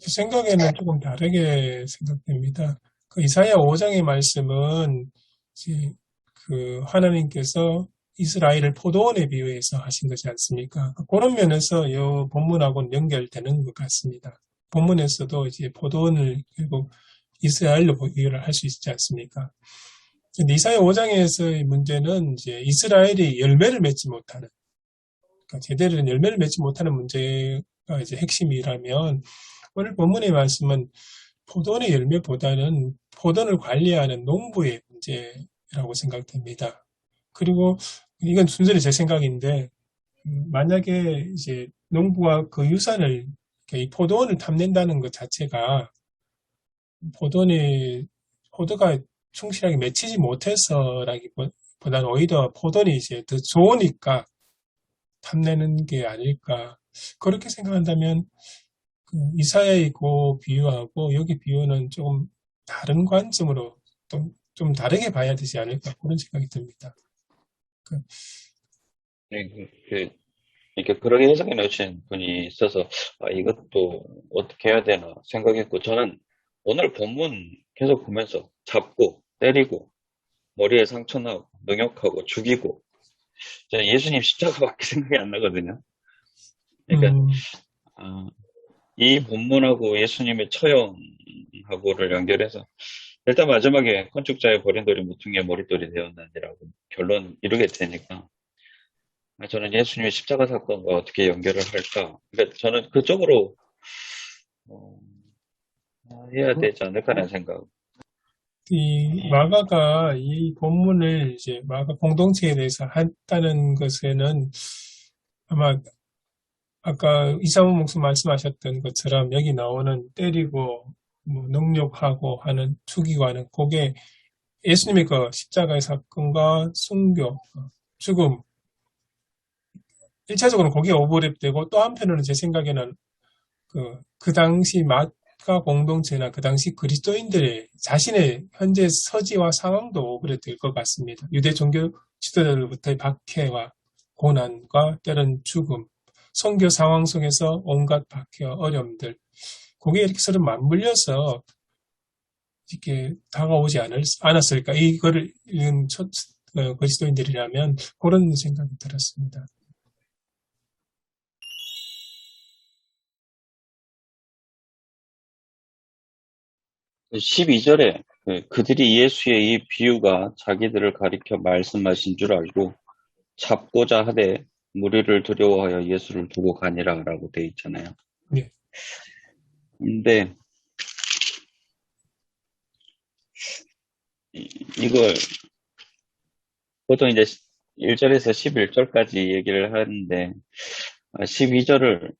생각에는 조금 다르게 생각됩니다. 그 이사야 5장의 말씀은 이제 그 하나님께서 이스라엘을 포도원에 비유해서 하신 것이 않습니까? 그런 면에서 이 본문하고는 연결되는 것 같습니다. 본문에서도 이제 포도원을 결국 이스라엘로 비유를 할 수 있지 않습니까? 근데 이사야 5장에서의 문제는 이제 이스라엘이 열매를 맺지 못하는, 그러니까 제대로 된 열매를 맺지 못하는 문제가 이제 핵심이라면 오늘 본문의 말씀은 포도원의 열매보다는 포도원을 관리하는 농부의 문제라고 생각됩니다. 그리고 이건 순전히 제 생각인데 만약에 이제 농부가 그 유산을 이 포도원을 탐낸다는 것 자체가 포도가 충실하게 맺히지 못해서라기보다는 오히려 포도원이 이제 더 좋으니까 탐내는 게 아닐까. 그렇게 생각한다면 그 이사야의 그 비유하고 여기 비유는 조금 다른 관점으로 좀 다르게 봐야 되지 않을까 그런 생각이 듭니다. 네, 이렇게 그렇게 해석해 놓으신 분이 있어서 이것도 어떻게 해야 되나 생각했고 저는 오늘 본문 계속 보면서 잡고 때리고 머리에 상처 나고 능욕하고 죽이고 저는 예수님 십자가밖에 생각이 안 나거든요. 그러니까 이 본문하고 예수님의 처형하고를 연결해서 일단 마지막에 건축자의 버린 돌이 모퉁이의 머릿돌이 되었느니라고 결론 이루게 되니까 저는 예수님의 십자가 사건과 어떻게 연결을 할까? 그러니까 저는 그쪽으로 해야 되지 않을까라는 생각. 이 마가가 이 본문을 이제 마가 공동체에 대해서 했다는 것에는 아마 아까 이사모 목사 말씀하셨던 것처럼 여기 나오는 때리고 뭐 능욕하고 하는 죽이고 하는 그게 예수님의 그 십자가의 사건과 순교, 죽음 1차적으로는 거기에 오버랩되고 또 한편으로는 제 생각에는 그 당시 마가 공동체나 그 당시 그리스도인들의 자신의 현재 서지와 상황도 오버랩될 것 같습니다. 유대 종교 지도자들로부터의 박해와 고난과 때론 죽음, 선교 상황 속에서 온갖 박해와 어려움들, 그게 이렇게 서로 맞물려서 이렇게 다가오지 않았을까? 이거를 읽은 그리스도인들이라면 그런 생각이 들었습니다. 12절에 그들이 예수의 이 비유가 자기들을 가리켜 말씀하신 줄 알고 잡고자 하되 무리를 두려워하여 예수를 두고 가니라라고 돼 있잖아요. 네. 근데 이걸 보통 이제 1절에서 11절까지 얘기를 하는데 12절을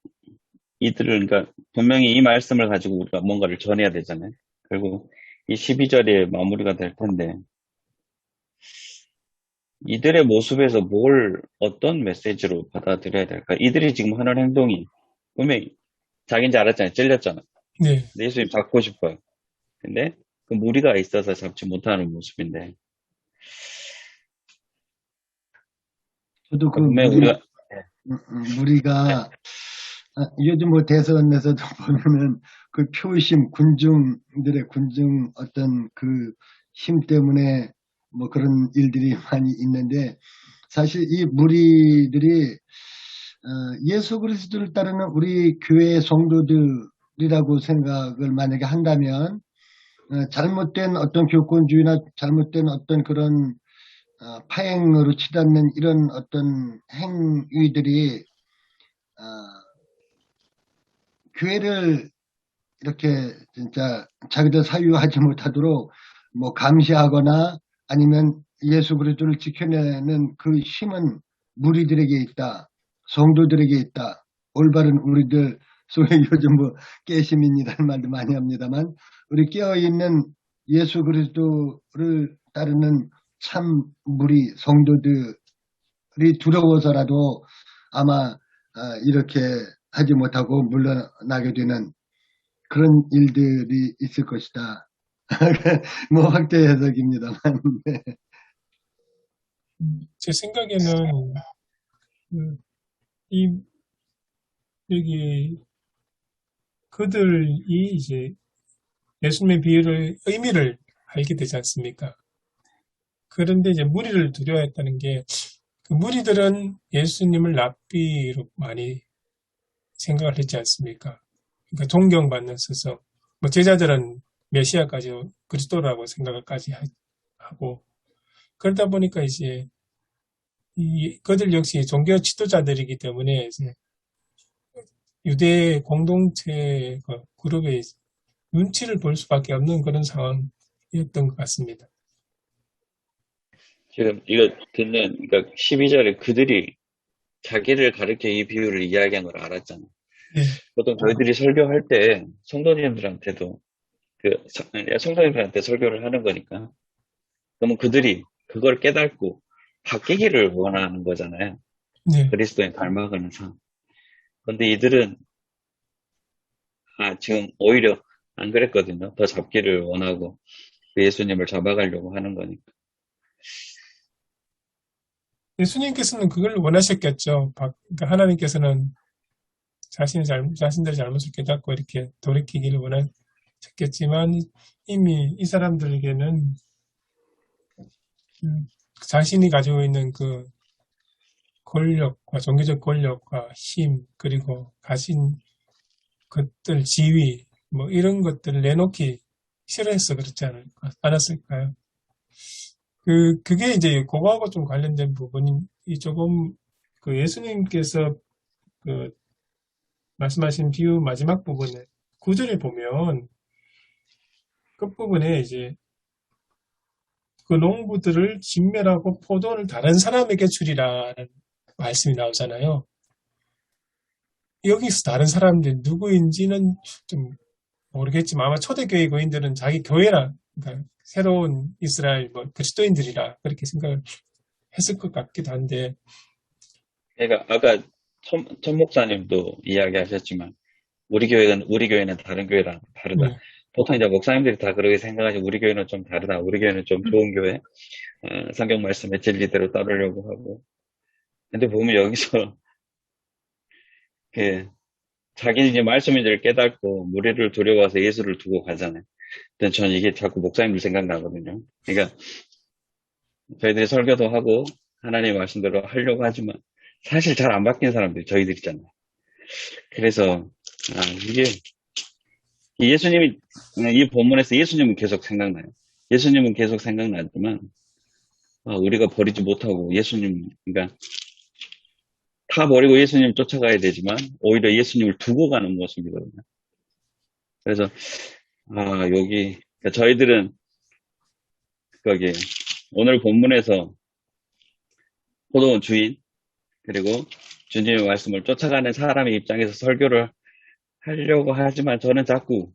이들을 그러니까 분명히 이 말씀을 가지고 우리가 뭔가를 전해야 되잖아요. 그리고 이 12절에 마무리가 될 텐데 이들의 모습에서 어떤 메시지로 받아들여야 될까? 이들이 지금 하는 행동이 분명히 자기인지 알았잖아요. 찔렸잖아요. 네. 근데 예수님 잡고 싶어요. 근데 그 무리가 있어서 잡지 못하는 모습인데 저도 그 분명히 무리가 요즘 뭐 대선에서도 보면은 그 표심 군중들의 군중 어떤 그 힘 때문에 뭐 그런 일들이 많이 있는데 사실 이 무리들이 예수 그리스도를 따르는 우리 교회 성도들이라고 생각을 만약에 한다면 잘못된 어떤 교권주의나 잘못된 어떤 그런 파행으로 치닫는 이런 어떤 행위들이 교회를 이렇게 진짜 자기들 사유하지 못하도록 뭐 감시하거나 아니면 예수 그리스도를 지켜내는 그 힘은 무리들에게 있다. 성도들에게 있다. 올바른 우리들 소위 요즘 뭐 깨심인이라는 말도 많이 합니다만 우리 깨어있는 예수 그리스도를 따르는 참 무리 성도들이 두려워서라도 아마 이렇게 하지 못하고 물러나게 되는 그런 일들이 있을 것이다. 뭐 확대 해석입니다만. 네. 제 생각에는 여기 그들이 이제 예수님의 비유를 의미를 알게 되지 않습니까? 그런데 이제 무리를 두려워했다는 게 그 무리들은 예수님을 랍비로 많이 생각을 했지 않습니까? 그러니까 존경받는 스승, 뭐 제자들은 메시아까지 그리스도라고 생각까지 하고 그러다 보니까 이제 그들 역시 종교 지도자들이기 때문에 이제 유대 공동체 그룹의 눈치를 볼 수밖에 없는 그런 상황이었던 것 같습니다. 지금 이거 그러니까 12절에 그들이 자기를 가리켜 이 비유를 이야기한 걸 알았잖아. 네. 보통 저희들이 설교할 때 성도님들한테도 성도님들한테 설교를 하는 거니까 그러면 그들이 그걸 깨닫고 바뀌기를 원하는 거잖아요. 네. 그리스도에 닮아가는 삶. 그런데 이들은 지금 오히려 안 그랬거든요. 더 잡기를 원하고 예수님을 잡아가려고 하는 거니까. 예수님께서는 그걸 원하셨겠죠. 그러니까 하나님께서는 자신들의 잘못을 깨닫고 이렇게 돌이키기를 원하셨겠지만 이미 이 사람들에게는 자신이 가지고 있는 그 권력과 종교적 권력과 힘 그리고 가진 것들 지위 뭐 이런 것들을 내놓기 싫어해서 그렇지 않았을까요? 그게 이제 그거하고 좀 관련된 부분이 조금 그 예수님께서 그 말씀하신 비유 마지막 부분에 구절에 보면 끝부분에 이제 그 농부들을 진멸하고 포도를 다른 사람에게 주리라는 말씀이 나오잖아요. 여기서 다른 사람들 누구인지는 좀 모르겠지만 아마 초대교회 교인들은 자기 교회라 그러니까 새로운 이스라엘 그리스도인들이라 그렇게 생각을 했을 것 같기도 한데 그러니까 아까 천 목사님도 이야기하셨지만 우리 교회는 다른 교회랑 다르다. 네. 보통 이제 목사님들이 다 그렇게 생각하시고 우리 교회는 좀 다르다. 우리 교회는 좀 좋은 교회, 성경 말씀의 진리대로 따르려고 하고. 근데 보면 여기서 자기는 이제 말씀인지를 깨닫고 무리를 두려워서 예수를 두고 가잖아요. 근데 저는 이게 자꾸 목사님들 생각나거든요. 그러니까 저희들이 설교도 하고 하나님의 말씀대로 하려고 하지만 사실 잘 안 바뀐 사람들이 저희들이잖아요. 그래서 이게 예수님이, 이 본문에서 예수님은 계속 생각나요. 예수님은 계속 생각나지만, 우리가 버리지 못하고 예수님, 그러니까 다 버리고 예수님 쫓아가야 되지만, 오히려 예수님을 두고 가는 모습이거든요. 그래서, 여기, 그러니까 저희들은, 거기, 오늘 본문에서 포도원 주인, 그리고 주님의 말씀을 쫓아가는 사람의 입장에서 설교를 하려고 하지만 저는 자꾸,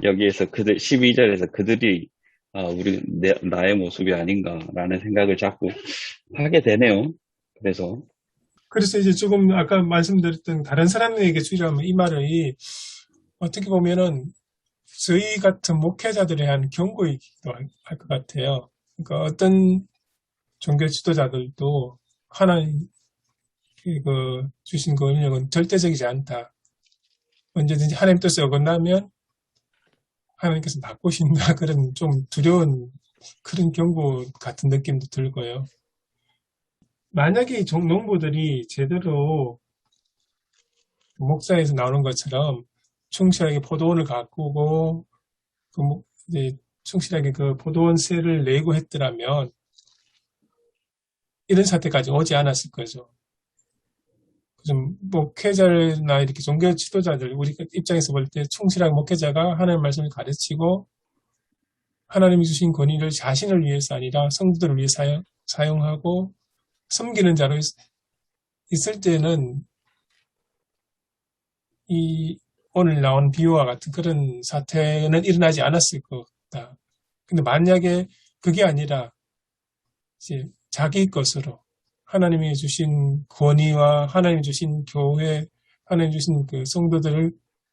여기에서 12절에서 그들이, 나의 모습이 아닌가라는 생각을 자꾸 하게 되네요. 그래서 이제 조금 아까 말씀드렸던 다른 사람에게 주의하면 이 말이 어떻게 보면은 저희 같은 목회자들에 대한 경고이기도 할 것 같아요. 그러니까 어떤 종교 지도자들도 하나님 주신 그 은혜는 절대적이지 않다. 언제든지 하나님 뜻에 어긋나면 하나님께서 바꾸신다. 그런 좀 두려운 그런 경고 같은 느낌도 들고요. 만약에 농부들이 제대로 목사에서 나오는 것처럼 충실하게 포도원을 가꾸고 이제 충실하게 그 포도원세를 내고 했더라면 이런 사태까지 오지 않았을 거죠. 좀 목회자나 이렇게 종교 지도자들 우리 입장에서 볼 때 충실한 목회자가 하나님의 말씀을 가르치고 하나님이 주신 권위를 자신을 위해서 아니라 성도들을 위해 사용하고 섬기는 자로 있을 때는 이 오늘 나온 비유와 같은 그런 사태는 일어나지 않았을 것 같다. 근데 만약에 그게 아니라 이제 자기 것으로 하나님이 주신 권위와 하나님이 주신 교회, 하나님이 주신 그 성도들을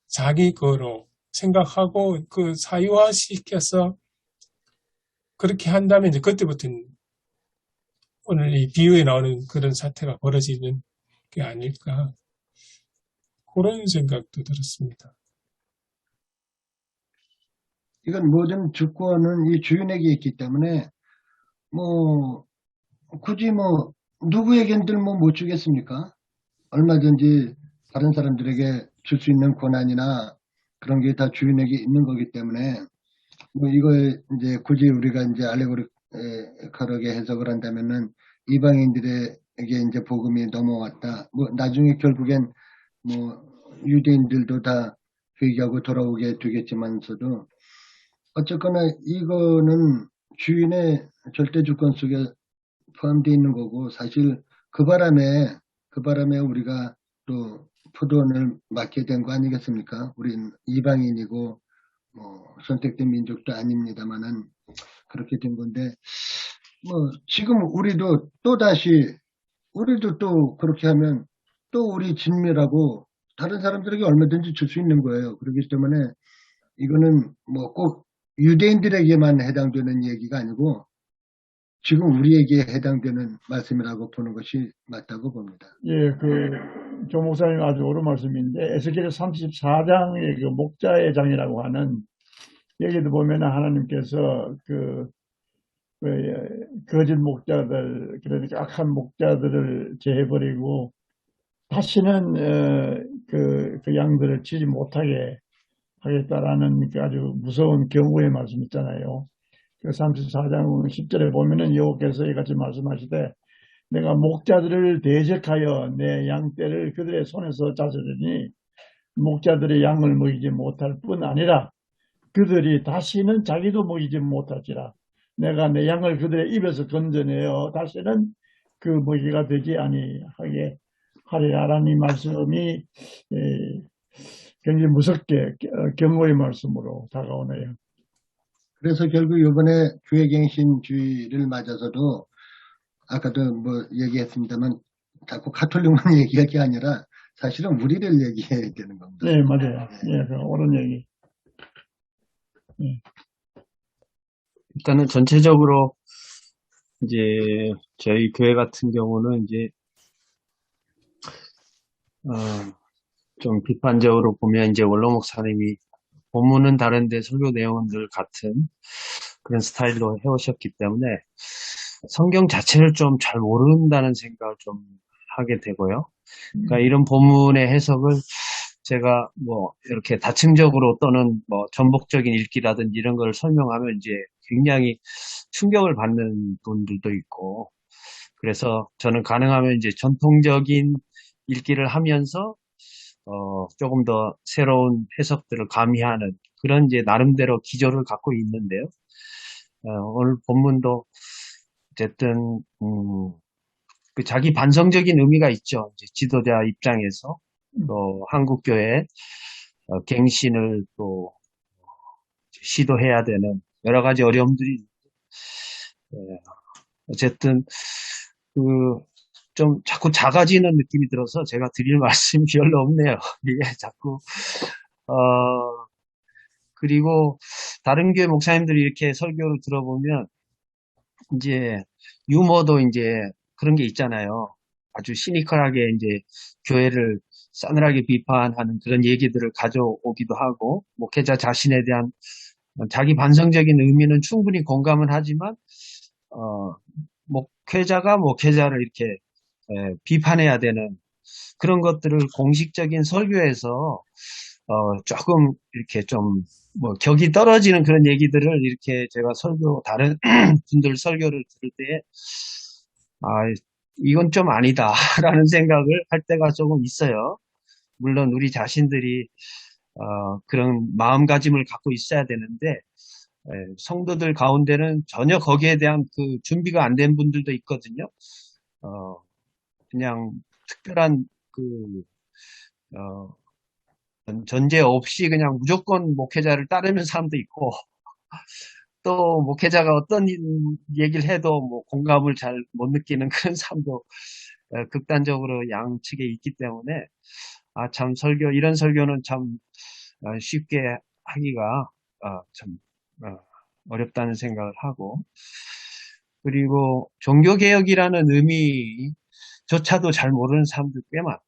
자기 거로 생각하고 그 사유화시켜서 그렇게 한다면 이제 그때부터는 오늘 이 비유에 나오는 그런 사태가 벌어지는 게 아닐까. 그런 생각도 들었습니다. 이건 모든 주권은 이 주인에게 있기 때문에 굳이 누구에겐들 못 주겠습니까? 얼마든지 다른 사람들에게 줄 수 있는 권한이나 그런 게 다 주인에게 있는 거기 때문에 이걸 이제 굳이 우리가 이제 알레고리컬하게 해석을 한다면은 이방인들에게 이제 복음이 넘어왔다. 나중에 결국엔 유대인들도 다 회개하고 돌아오게 되겠지만서도 어쨌거나 이거는 주인의 절대 주권 속에 포함되어 있는 거고 사실 그 바람에 우리가 또 포도원을 맡게 된 거 아니겠습니까? 우리는 이방인이고 선택된 민족도 아닙니다만은 그렇게 된 건데 지금 우리도 또 그렇게 하면 또 우리 진미라고 다른 사람들에게 얼마든지 줄 수 있는 거예요. 그렇기 때문에 이거는 꼭 유대인들에게만 해당되는 얘기가 아니고 지금 우리에게 해당되는 말씀이라고 보는 것이 맞다고 봅니다. 조 목사님 아주 옳은 말씀인데 에스겔 34장의 그 목자의 장이라고 하는 여기도 보면 하나님께서 거짓 목자들, 그러니까 악한 목자들을 제해버리고 다시는 그 양들을 치지 못하게 하겠다라는 아주 무서운 경고의 말씀 있잖아요. 그 34장 10절에 보면은 여호와께서 이같이 말씀하시되 내가 목자들을 대적하여 내 양떼를 그들의 손에서 앗으리니 목자들의 양을 먹이지 못할 뿐 아니라 그들이 다시는 자기도 먹이지 못할지라. 내가 내 양을 그들의 입에서 건져내어 다시는 그 먹이가 되지 아니하게 하리라라는 이 말씀이 굉장히 무섭게 경고의 말씀으로 다가오네요. 그래서 결국 이번에 교회갱신주의를 맞아서도 아까도 얘기했습니다만 자꾸 가톨릭만 얘기할 게 아니라 사실은 우리를 얘기해야 되는 겁니다. 네, 맞아요. 옳은 얘기. 일단은 전체적으로 이제 저희 교회 같은 경우는 이제 좀 비판적으로 보면 이제 원로 목사님이 본문은 다른데 설교 내용은 늘 같은 그런 스타일로 해오셨기 때문에 성경 자체를 좀 잘 모른다는 생각을 좀 하게 되고요. 그러니까 이런 본문의 해석을 제가 뭐 이렇게 다층적으로 또는 뭐 전복적인 읽기라든지 이런 걸 설명하면 이제 굉장히 충격을 받는 분들도 있고, 그래서 저는 가능하면 이제 전통적인 읽기를 하면서 조금 더 새로운 해석들을 가미하는 그런 이제 나름대로 기조를 갖고 있는데요. 오늘 본문도 어쨌든 그 자기 반성적인 의미가 있죠. 이제 지도자 입장에서 또 한국교회 갱신을 또 시도해야 되는 여러 가지 어려움들이 어쨌든 그 좀 자꾸 작아지는 느낌이 들어서 제가 드릴 말씀이 별로 없네요. 이게 자꾸 그리고 다른 교회 목사님들이 이렇게 설교를 들어보면 이제 유머도 이제 그런 게 있잖아요. 아주 시니컬하게 이제 교회를 싸늘하게 비판하는 그런 얘기들을 가져오기도 하고, 목회자 자신에 대한 자기 반성적인 의미는 충분히 공감은 하지만 목회자가 목회자를 이렇게 비판해야 되는 그런 것들을 공식적인 설교에서 조금 이렇게 좀 뭐 격이 떨어지는 그런 얘기들을 이렇게 제가 다른 분들 설교를 들을 때 이건 좀 아니다라는 생각을 할 때가 조금 있어요. 물론 우리 자신들이 그런 마음가짐을 갖고 있어야 되는데 성도들 가운데는 전혀 거기에 대한 그 준비가 안 된 분들도 있거든요. 그냥 특별한 전제 없이 그냥 무조건 목회자를 따르는 사람도 있고, 또 목회자가 어떤 얘기를 해도 뭐 공감을 잘 못 느끼는 그런 사람도 극단적으로 양측에 있기 때문에 참 이런 설교는 참 쉽게 하기가 참 어렵다는 생각을 하고, 그리고 종교개혁이라는 의미조차도 잘 모르는 사람들 꽤 많아요.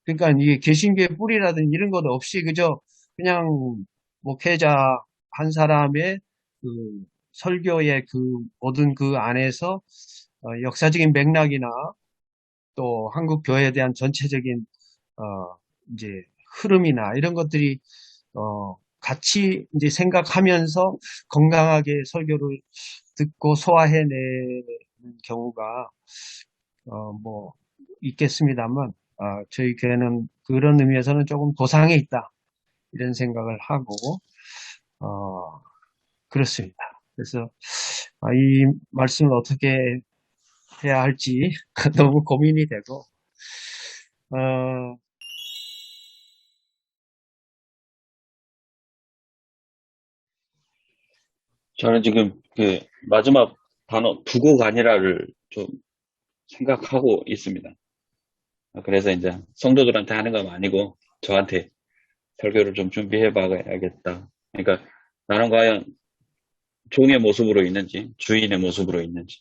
그러니까 이게 개신교의 뿌리라든지 이런 것 없이 그냥 목회자 한 사람의 그 설교의 그 모든 그 안에서 역사적인 맥락이나 또 한국 교회에 대한 전체적인 이제 흐름이나 이런 것들이 같이 이제 생각하면서 건강하게 설교를 듣고 소화해내는 경우가 뭐 있겠습니다만, 저희 교회는 그런 의미에서는 조금 고상해 있다 이런 생각을 하고 그렇습니다. 그래서 이 말씀을 어떻게 해야 할지 너무 고민이 되고 저는 지금 그 마지막 단어 두고가니라를 좀 생각하고 있습니다. 그래서 이제 성도들한테 하는 건 아니고 저한테 설교를 좀 준비해 봐야겠다. 그러니까 나는 과연 종의 모습으로 있는지 주인의 모습으로 있는지,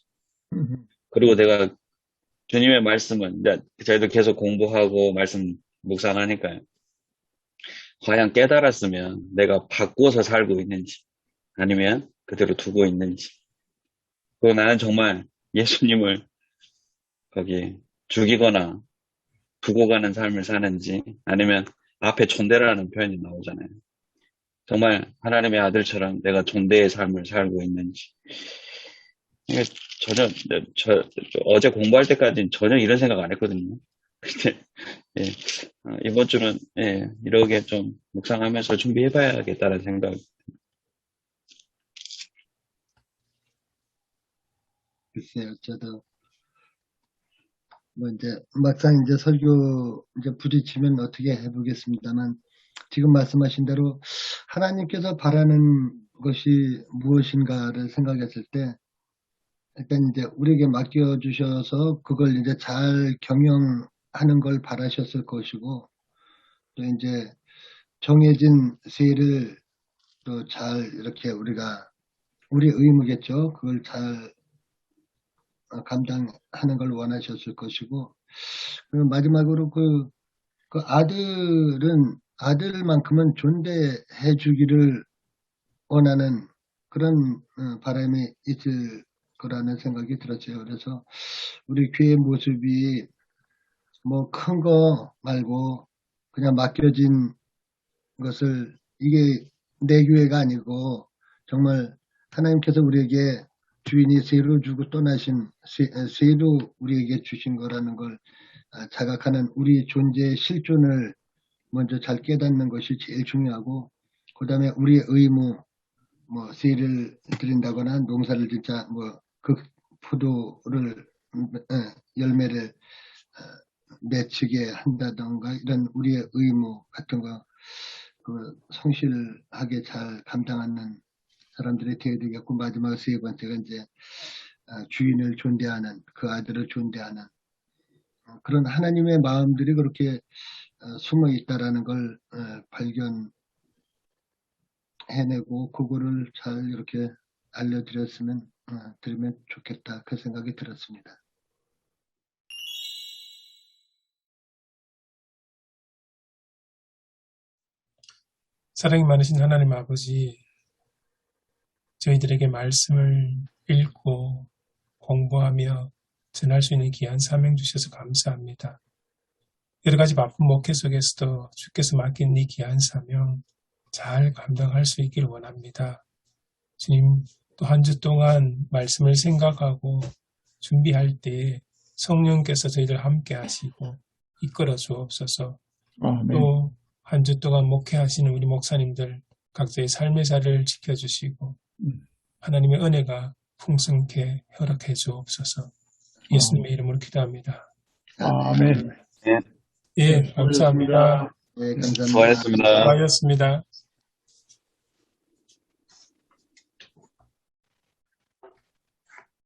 그리고 내가 주님의 말씀은 이제 저희도 계속 공부하고 말씀 묵상하니까요. 과연 깨달았으면 내가 바꿔서 살고 있는지 아니면 그대로 두고 있는지, 그리고 나는 정말 예수님을 거기 죽이거나 두고 가는 삶을 사는지, 아니면 앞에 존대라는 표현이 나오잖아요. 정말 하나님의 아들처럼 내가 존대의 삶을 살고 있는지. 이게 전혀 어제 공부할 때까지는 전혀 이런 생각 안 했거든요. 근데 이번 주는 이렇게 좀 묵상하면서 준비해봐야겠다는 생각. 글쎄요, 저도 뭐 이제 막상 이제 설교 이제 부딪히면 어떻게 해보겠습니다만, 지금 말씀하신 대로 하나님께서 바라는 것이 무엇인가를 생각했을 때 일단 이제 우리에게 맡겨주셔서 그걸 이제 잘 경영하는 걸 바라셨을 것이고, 또 이제 정해진 세를 또 잘 이렇게 우리 의무겠죠. 그걸 잘 감당하는 걸 원하셨을 것이고, 그리고 마지막으로 그 아들만큼은 존대해 주기를 원하는 그런 바람이 있을 거라는 생각이 들었어요. 그래서 우리 교회 모습이 뭐 큰 거 말고 그냥 맡겨진 것을 이게 내 교회가 아니고 정말 하나님께서 우리에게 주인이 세를 주고 떠나신 세도 우리에게 주신 거라는 걸 자각하는 우리 존재의 실존을 먼저 잘 깨닫는 것이 제일 중요하고 그 다음에 우리의 의무 뭐 세를 드린다거나 농사를 진짜 뭐 그 포도를 열매를 맺히게 한다던가 이런 우리의 의무 같은 거 그 성실하게 잘 감당하는 사람들이 되어야 되겠고 마지막 세 번째가 이제 주인을 존대하는 그 아들을 존대하는 그런 하나님의 마음들이 그렇게 숨어 있다라는 걸 발견해내고 그거를 잘 이렇게 알려드렸으면 드리면 좋겠다 그 생각이 들었습니다. 사랑이 많으신 하나님 아버지, 저희들에게 말씀을 읽고 공부하며 전할 수 있는 귀한 사명 주셔서 감사합니다. 여러 가지 바쁜 목회 속에서도 주께서 맡긴 이 귀한 사명 잘 감당할 수 있기를 원합니다. 주님, 또 한 주 동안 말씀을 생각하고 준비할 때 성령께서 저희들 함께 하시고 이끌어 주옵소서. 또 한 주 동안 목회하시는 우리 목사님들 각자의 삶의 자리를 지켜주시고 하나님의 은혜가 풍성케 허락해 주옵소서. 예수님의 이름으로 기도합니다. 아멘. 예, 감사합니다. 네, 감사합니다. 수고하셨습니다. 수고하셨습니다.